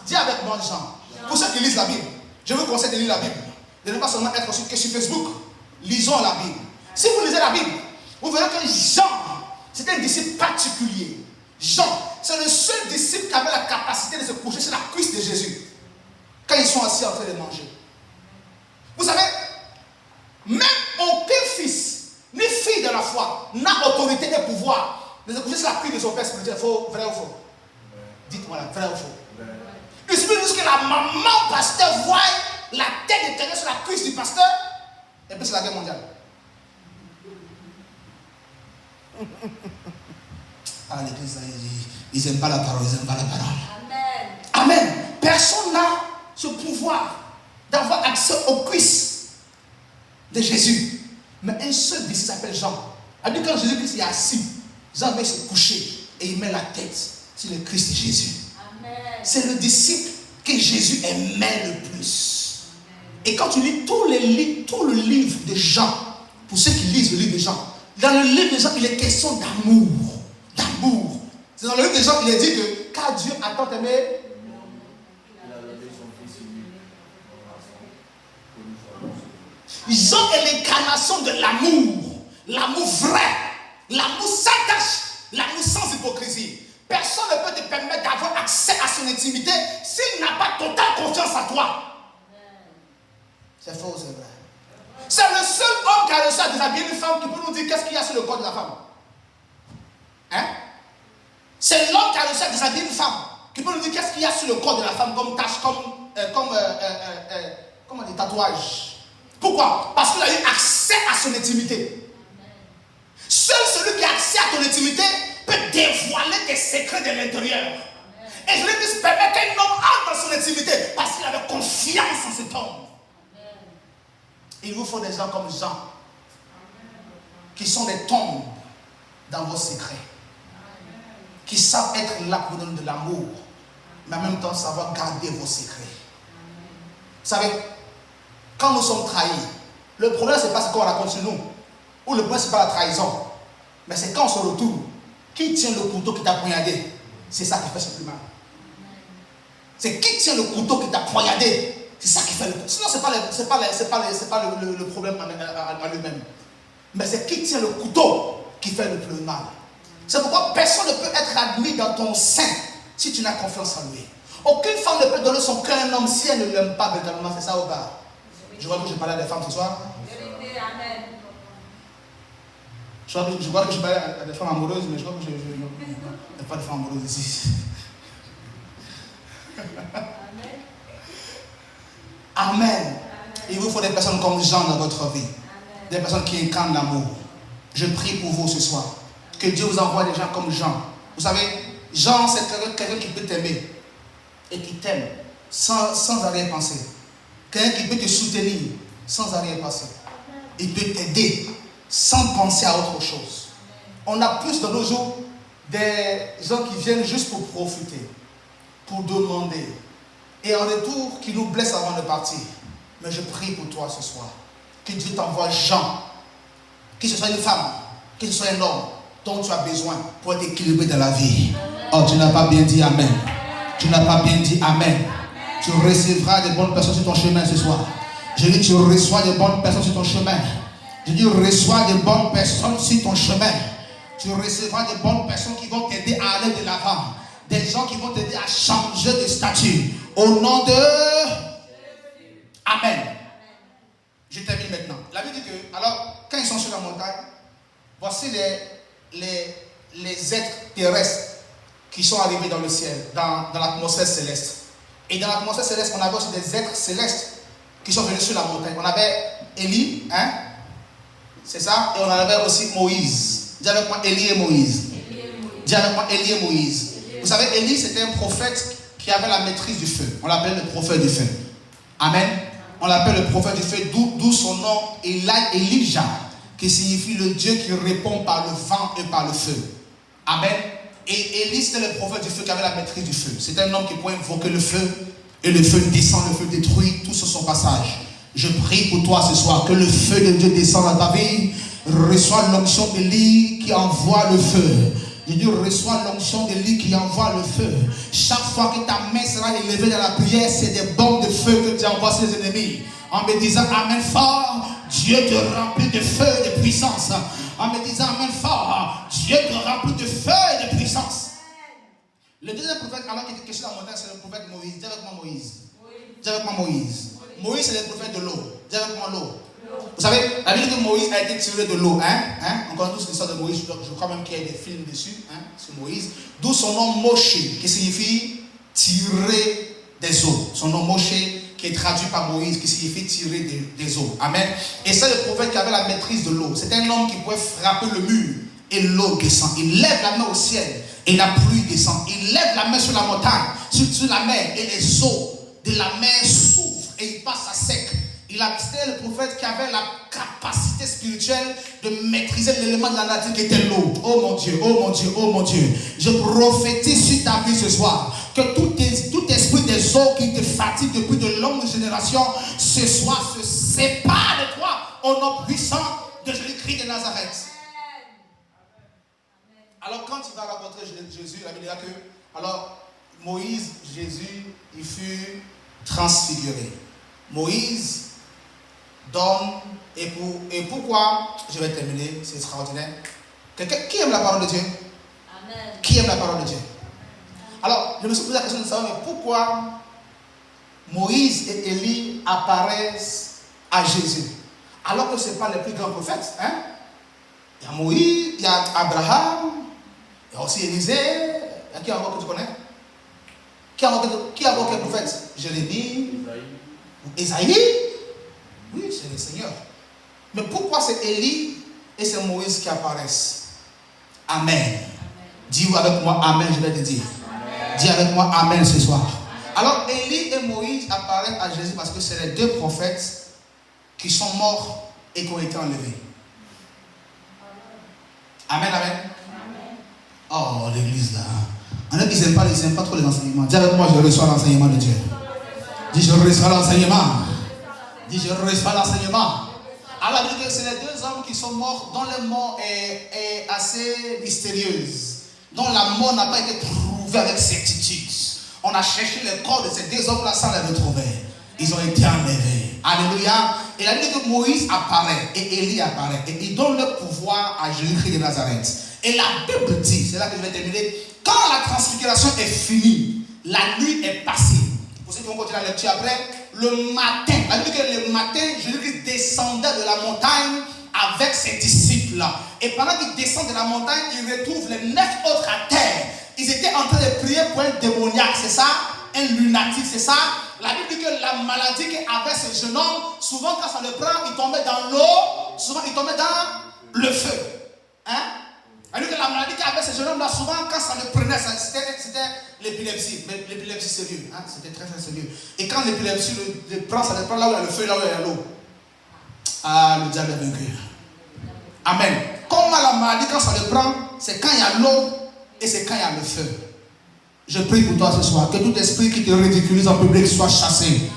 Dis avec moi Jean. Pour ceux qui lisent la Bible, je vous conseille de lire la Bible. De ne pas seulement être sur Facebook. Lisons la Bible. Si vous lisez la Bible, vous verrez que Jean, c'était un disciple particulier. Jean, c'est le seul disciple qui avait la capacité de se coucher sur la cuisse de Jésus quand ils sont assis en train de manger. Vous savez, même aucun fils ni fille de la foi n'a autorité et pouvoir de se coucher sur la cuisse de son père spirituel. Vrai ou faux? Dites-moi là, vrai ou faux? Il suffit juste que la maman pasteur voie la tête de quelqu'un sur la cuisse du pasteur, et puis c'est la guerre mondiale. À l'église, ils n'aiment pas la parole, ils n'aiment pas la parole. Amen. Amen. Personne n'a ce pouvoir d'avoir accès aux cuisses de Jésus. Mais un seul disciple s'appelle Jean. Alors quand Jésus-Christ est assis, Jean va se coucher et il met la tête sur le Christ de Jésus. Amen. C'est le disciple que Jésus aimait le plus. Amen. Et quand tu lis tout le livre de Jean, pour ceux qui lisent le livre de Jean, dans le livre de Jean, il est question d'amour. D'amour. C'est dans le livre de Jean qu'il est dit que car Dieu a tant aimé, Jean est l'incarnation de l'amour. L'amour vrai. L'amour sans tache. L'amour sans hypocrisie. Personne ne peut te permettre d'avoir accès à son intimité s'il n'a pas totale confiance en toi. C'est faux, c'est vrai. C'est le seul homme qui a réussi à déshabiller une femme qui peut nous dire qu'est-ce qu'il y a sur le corps de la femme. Hein? C'est l'homme qui a réussi à déshabiller une femme, qui peut nous dire qu'est-ce qu'il y a sur le corps de la femme comme tache, comme des tatouages. Pourquoi? Parce qu'il a eu accès à son intimité. Seul celui qui a accès à ton intimité peut dévoiler tes secrets de l'intérieur. Et je lui dis, permettre qu'un homme entre dans son intimité parce qu'il avait confiance en cet homme. Il vous faut des gens comme Jean qui sont des tombes dans vos secrets, qui savent être là pour donner de l'amour, mais en même temps savoir garder vos secrets. Vous savez, quand nous sommes trahis, le problème c'est pas ce qu'on raconte sur nous, ou le problème c'est pas la trahison, mais c'est quand on se retourne, qui tient le couteau qui t'a poignardé, c'est ça qui fait ce plus mal. C'est qui tient le couteau qui t'a poignardé, c'est ça qui fait le couteau. Sinon c'est pas le problème à lui-même, mais c'est qui tient le couteau qui fait le plus mal. C'est pourquoi personne ne peut être admis dans ton sein si tu n'as confiance en lui. Aucune femme ne peut donner son cœur à un homme si elle ne l'aime pas véritablement. C'est ça ou pas? Je vois que je parlais à des femmes ce soir. Amen. Je vois que je parlais à des femmes amoureuses, mais je vois que je n'ai pas de femmes amoureuses ici. Amen. Il vous faut des personnes comme Jean dans votre vie. Des personnes qui incarnent l'amour. Je prie pour vous ce soir. Que Dieu vous envoie des gens comme Jean. Vous savez, Jean, c'est quelqu'un qui peut t'aimer et qui t'aime sans arrière-pensée. Quelqu'un qui peut te soutenir sans arrière-pensée. Il peut t'aider sans penser à autre chose. On a plus de nos jours des gens qui viennent juste pour profiter, pour demander, et en retour qui nous blessent avant de partir. Mais je prie pour toi ce soir. Que Dieu t'envoie Jean, que ce soit une femme, que ce soit un homme dont tu as besoin pour être équilibré dans la vie. Oh, tu n'as pas bien dit Amen. Tu n'as pas bien dit Amen. Tu recevras des bonnes personnes sur ton chemin ce soir. Je dis, tu reçois des bonnes personnes sur ton chemin. Je dis, reçois des bonnes personnes sur ton chemin. Tu recevras des bonnes personnes qui vont t'aider à aller de l'avant. Des gens qui vont t'aider à changer de statut. Au nom de Amen. Je termine maintenant. La Bible dit que, alors, quand ils sont sur la montagne, voici les êtres terrestres qui sont arrivés dans le ciel, dans l'atmosphère céleste. Et dans l'atmosphère céleste, on avait aussi des êtres célestes qui sont venus sur la montagne. On avait Élie, hein? C'est ça? Et on avait aussi Moïse. Dis avec moi Élie et Moïse. Dis avec moi Élie et Moïse. Vous savez, Élie, c'était un prophète qui avait la maîtrise du feu. On l'appelle le prophète du feu. Amen. On l'appelle le prophète du feu, d'où son nom Elijah, qui signifie le Dieu qui répond par le vent et par le feu. Amen. Et Élie, c'était le prophète du feu qui avait la maîtrise du feu. C'était un homme qui pouvait invoquer le feu, et le feu descend, le feu détruit, tout sur son passage. Je prie pour toi ce soir, que le feu de Dieu descende dans ta vie. Reçois l'onction d'Élie qui envoie le feu. Je dis, reçois l'onction d'Élie qui envoie le feu. Chaque fois que ta main sera élevée dans la prière, c'est des bombes de feu que tu envoies sur les ennemis. En me disant Amen fort, Dieu te remplit de feu et de puissance. En me disant Amen fort, Dieu te remplit de feu et de puissance. Le deuxième prophète, alors qu'il était question dans la montagne, c'est le prophète Moïse. Dis avec moi Moïse. Dis avec moi Moïse. Moïse, c'est le prophète de l'eau. Dis avec moi l'eau. Vous savez, la Bible dit que Moïse a été tiré de l'eau. On connaît tous l'histoire de Moïse. Je crois même qu'il y a des films dessus, sur Moïse. D'où son nom Moshe, qui signifie tirer des eaux. Son nom Moshe, qui est traduit par Moïse, qui signifie tirer des eaux. Amen. Et c'est le prophète qui avait la maîtrise de l'eau. C'est un homme qui pouvait frapper le mur et l'eau descend. Il lève la main au ciel et la pluie descend. Il lève la main sur la montagne, sur la mer, et les eaux de la mer s'ouvrent et il passe à sec. C'était le prophète qui avait la capacité spirituelle de maîtriser l'élément de la nature qui était l'eau. Oh mon Dieu, oh mon Dieu, oh mon Dieu. Je prophétise sur ta vie ce soir que tout esprit des eaux qui te fatigue depuis de longues générations, ce soir se sépare de toi au nom puissant de Jésus-Christ de Nazareth. Alors quand tu vas rencontrer Jésus, la Bible dira que, alors Moïse, Jésus, il fut transfiguré. Moïse donne, et pourquoi, je vais terminer, c'est extraordinaire. Quelqu'un qui aime la parole de Dieu? Amen. Qui aime la parole de Dieu? Alors, je me suis posé la question de savoir, mais pourquoi Moïse et Élie apparaissent à Jésus, alors que ce n'est pas les plus grands prophètes, Il y a Moïse, il y a Abraham, il y a aussi Élisée, Qui encore que tu connais? Qui a encore quel prophète? Jérémie? Isaïe? Oui, c'est le Seigneur. Mais pourquoi c'est Élie et c'est Moïse qui apparaissent? Amen. Dis avec moi Amen, je vais te dire. Amen. Dis avec moi Amen ce soir. Alors Élie et Moïse apparaissent à Jésus parce que c'est les deux prophètes qui sont morts et qui ont été enlevés. Amen, amen. Amen. Oh, l'église là. On a qui n'aiment pas trop les enseignements. Dis avec moi, je reçois l'enseignement de Dieu. Dis, je reçois l'enseignement. Dis, je reçois l'enseignement. Alors, c'est les deux hommes qui sont morts, dont la mort est assez mystérieuse, dont la mort n'a pas été trouvée avec certitude. On a cherché le corps de ces deux hommes-là sans les retrouver. Ils ont été enlevés. Alléluia. Et la Bible dit que Moïse apparaît et Élie apparaît. Et il donne le pouvoir à Jésus-Christ de Nazareth. Et la Bible dit, c'est là que je vais terminer, quand la transfiguration est finie, la nuit est passée. Pour ceux qui vont continuer la lecture après, le matin, la Bible dit que le matin, Jésus-Christ descendait de la montagne avec ses disciples. Et pendant qu'il descend de la montagne, il retrouve les 9 autres à terre. Ils étaient en train de prier pour un démoniaque, c'est ça? Un lunatique, c'est ça? La Bible dit que la maladie qu'avait ce jeune homme, souvent quand ça le prend, il tombait dans l'eau, souvent il tombait dans le feu. Hein? La Bible dit que la maladie qu'avait ce jeune homme-là, souvent quand ça le prenait, c'était l'épilepsie. Mais l'épilepsie sérieux, hein? C'était très très sérieux. Et quand l'épilepsie le prend, ça le prend là où il y a le feu, là où il y a l'eau. Ah, le diable est vaincu. Amen. Comme la maladie, quand ça le prend, c'est quand il y a l'eau et c'est quand il y a le feu. Je prie pour toi ce soir, que tout esprit qui te ridiculise en public soit chassé.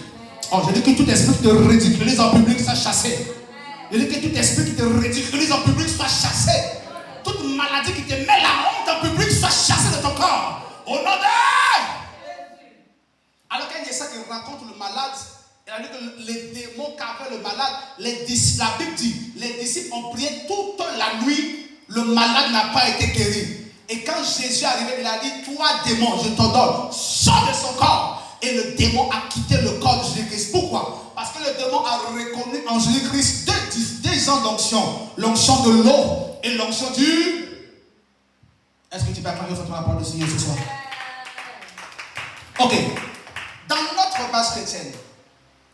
Oh, je dis que tout esprit qui te ridiculise en public soit chassé. Je dis que tout esprit qui te ridiculise en public soit chassé. Toute maladie qui te met la honte en public soit chassée de ton corps. Au nom de... Alors quand il y a ça qui rencontre le malade, il a dit que les démons qu'avaient le malade, la Bible dit, les disciples ont prié toute la nuit, le malade n'a pas été guéri. Et quand Jésus est arrivé, il a dit, toi démon, je t'ordonne, sors de son corps. Et le démon a quitté le corps de Jésus-Christ. Pourquoi? Parce que le démon a reconnu en Jésus-Christ deux gens d'onction. L'onction de l'eau et l'onction du... Est-ce que tu peux acclamer votre parole de Seigneur ce soir? Ok. Dans notre base chrétienne,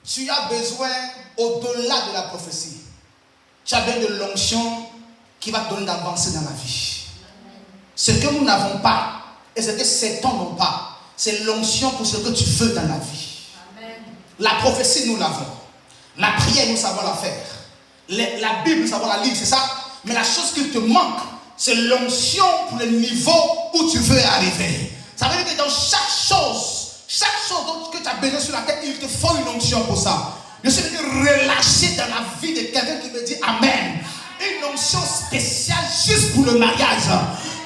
tu as besoin, au-delà de la prophétie, tu as besoin de l'onction qui va te donner d'avancer dans la vie. Ce que nous n'avons pas et ce que Satan n'a pas, c'est l'onction pour ce que tu veux dans la vie. Amen. La prophétie, nous l'avons. La prière, nous savons la faire. La Bible, nous savons la lire, c'est ça. Mais la chose qui te manque, c'est l'onction pour le niveau où tu veux arriver. Ça veut dire que dans chaque chose dont que tu as besoin sur la tête, il te faut une onction pour ça. Je suis venu relâcher dans la vie de quelqu'un qui me dit Amen. Une onction spéciale juste pour le mariage.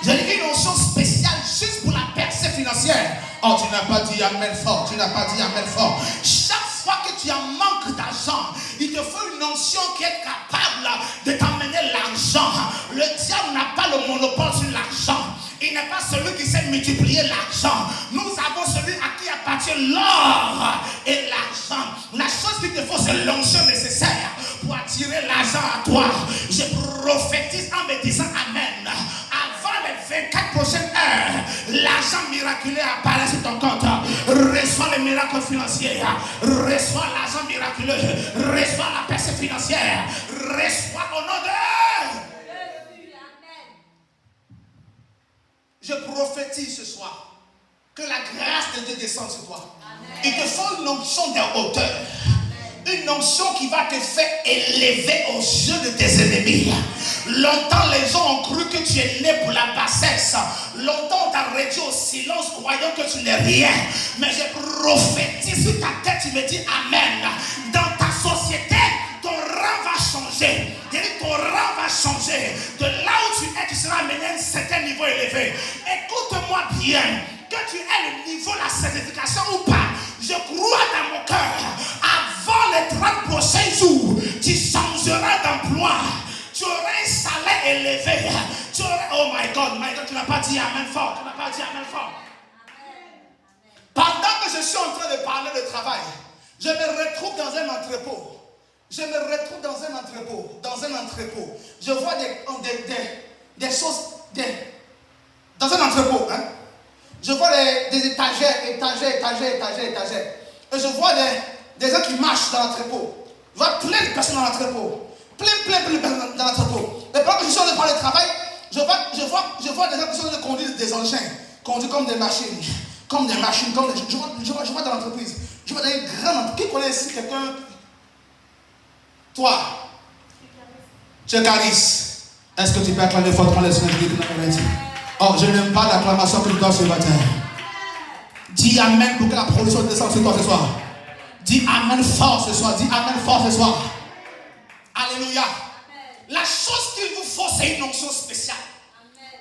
J'ai dit une onction spéciale juste pour la percée financière. Oh, tu n'as pas dit Amen fort. Tu n'as pas dit Amen fort. Chaque fois que tu as manque d'argent, il te faut une onction qui est capable de t'amener l'argent. Le diable n'a pas le monopole sur l'argent. Il n'est pas celui qui sait multiplier l'argent. Nous avons celui à qui appartient l'or et l'argent. La chose qu'il te faut, c'est l'onction nécessaire pour attirer l'argent à toi. Je prophétise en me disant Amen. Avant les 24 prochaines heures, l'argent miraculeux apparaît sur ton compte. Reçois le miracle financier. Reçois l'argent miraculeux. Reçois la percée financière. Reçois au nom de... Je prophétise ce soir que la grâce de Dieu descende sur toi. Amen. Il te faut une onction de hauteur. Amen. Une onction qui va te faire élever aux yeux de tes ennemis. Longtemps les gens ont cru que tu es né pour la bassesse. Longtemps on t'a réduit au silence croyant que tu n'es rien. Mais je prophétise sur ta tête, tu me dis Amen. Dans ta société, ton rang va changer. Ton rang va changer. De là où tu es, tu seras amené à un certain niveau élevé. Écoute-moi bien. Que tu aies le niveau, la certification ou pas, je crois dans mon cœur. Avant les 30 prochains jours, tu changeras d'emploi. Tu auras un salaire élevé. Tu auras... Oh my God, tu n'as pas dit Amen fort. Tu n'as pas dit Amen fort. Pendant que je suis en train de parler de travail, je me retrouve dans un entrepôt. Je me retrouve dans un entrepôt. Je vois des choses dans un entrepôt. Hein? Je vois des étagères. Et je vois des gens qui marchent dans l'entrepôt. Je vois plein de personnes dans l'entrepôt. Plein de personnes dans l'entrepôt. Et pendant que je suis en train de parler de travail, je vois des gens qui sont en train de conduire des engins. Conduire comme des machines. Je vois dans l'entreprise. Je vois dans une grande entreprise. Qui connaît ici quelqu'un? Toi. Tu es Caris. Est-ce que tu peux acclamer fortement le Seigneur? Oh, je n'aime pas l'acclamation que tu dois ce matin. Dis Amen pour que la production descende sur toi ce soir. Dis Amen fort ce soir. Dis Amen fort ce soir. Alléluia. La chose qu'il vous faut, c'est une onction spéciale.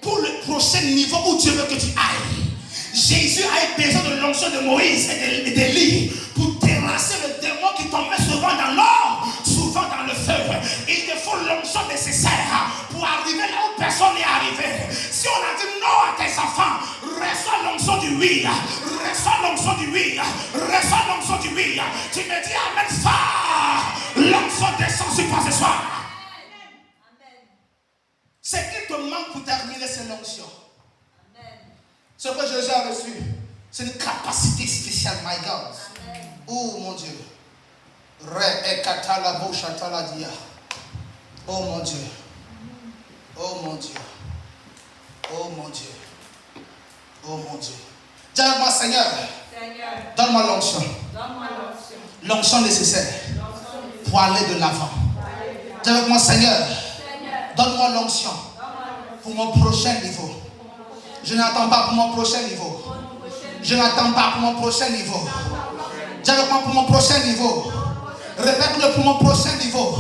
Pour le prochain niveau où Dieu veut que tu ailles. Jésus a eu besoin de l'onction de Moïse et d'Élie pour terrasser le démon qui tombait souvent dans l'or, souvent dans le feu. Il te faut l'onction nécessaire pour arriver là où personne n'est arrivé. Si on a dit non à tes enfants, reçois l'onction du oui. Reçois l'onction du oui. Reçois l'onction du oui. Tu me dis Amen fort. L'onction descend sur toi ce soir. Ce qui te manque pour terminer, c'est l'onction. Ce que Jésus a reçu, c'est une capacité spéciale, my God. Oh mon Dieu. Oh mon Dieu. Oh mon Dieu. Oh mon Dieu. Oh mon Dieu. Dis avec moi, Seigneur, donne-moi l'onction. L'onction nécessaire pour aller de l'avant. Dis avec moi, Seigneur, donne-moi l'onction pour mon prochain niveau. Je n'attends pas pour mon prochain niveau. Je n'attends pas pour mon prochain niveau. Dis avec moi pour mon prochain niveau. Répète-le pour mon prochain niveau.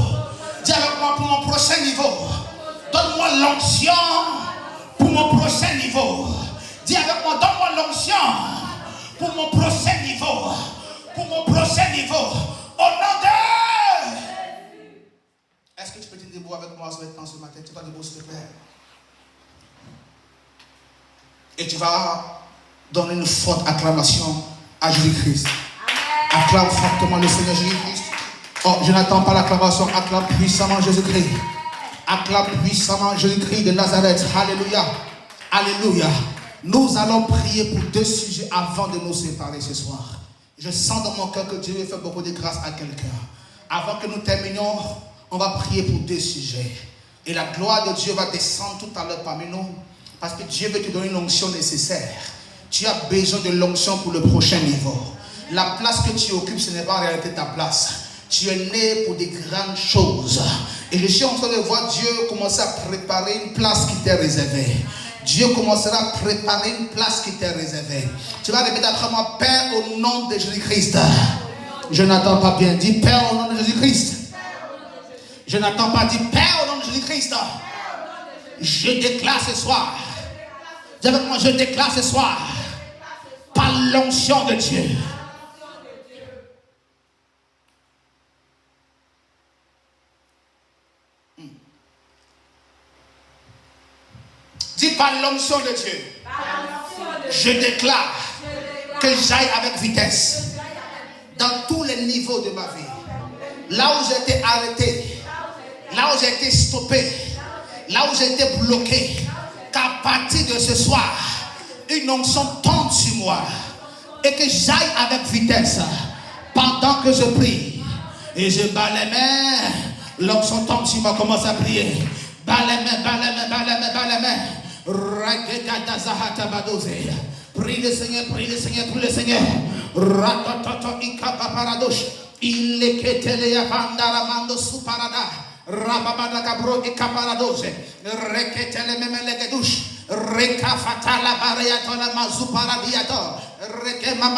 Dis avec moi pour mon prochain niveau. Donne-moi l'onction pour mon prochain niveau. Dis avec moi, donne-moi l'onction pour mon prochain niveau. Pour mon prochain niveau. Au nom de... Est-ce que tu peux te debout avec moi ce matin? Tu vas debout s'il te plaît. Et tu vas donner une forte acclamation à Jésus-Christ. Acclame fortement le Seigneur Jésus-Christ. Oh, je n'attends pas l'acclamation. Acclame puissamment Jésus-Christ. Acclame puissamment Jésus-Christ de Nazareth. Alléluia. Alléluia. Nous allons prier pour 2 sujets avant de nous séparer ce soir. Je sens dans mon cœur que Dieu veut faire beaucoup de grâce à quelqu'un. Avant que nous terminions, on va prier pour 2 sujets. Et la gloire de Dieu va descendre tout à l'heure parmi nous. Parce que Dieu veut te donner une onction nécessaire. Tu as besoin de l'onction pour le prochain niveau. La place que tu occupes, ce n'est pas en réalité ta place. Tu es né pour des grandes choses. Et je suis en train de voir Dieu commencer à préparer une place qui t'est réservée. Dieu commencera à préparer une place qui t'est réservée. Tu vas répéter après moi, Père au nom de Jésus-Christ. Je n'entends pas bien. Dis Père au nom de Jésus-Christ. Je n'entends pas. Dis Père au nom de Jésus-Christ. Je déclare ce soir. Dis avec moi, je déclare ce soir. Par l'onction de Dieu. Dis par l'onction de Dieu. Je déclare que j'aille avec vitesse dans tous les niveaux de ma vie. Là où j'ai été arrêté, là où j'ai été stoppé, là où j'ai été bloqué, qu'à partir de ce soir, une onction tombe sur moi et que j'aille avec vitesse pendant que je prie. Et je bats les mains, l'onction tombe sur moi, commence à prier. Bats les mains, bats les mains, bats les mains, bats les mains. Prie le Seigneur, prie le Seigneur, prie le Seigneur. Ratototo ikapaparadosh. Il est que tele avandaramando suparada. Rababada cabro ikaparadosh. Reketele memelegedush. Rekafatala bariatola mazuparadiato. Rekemama.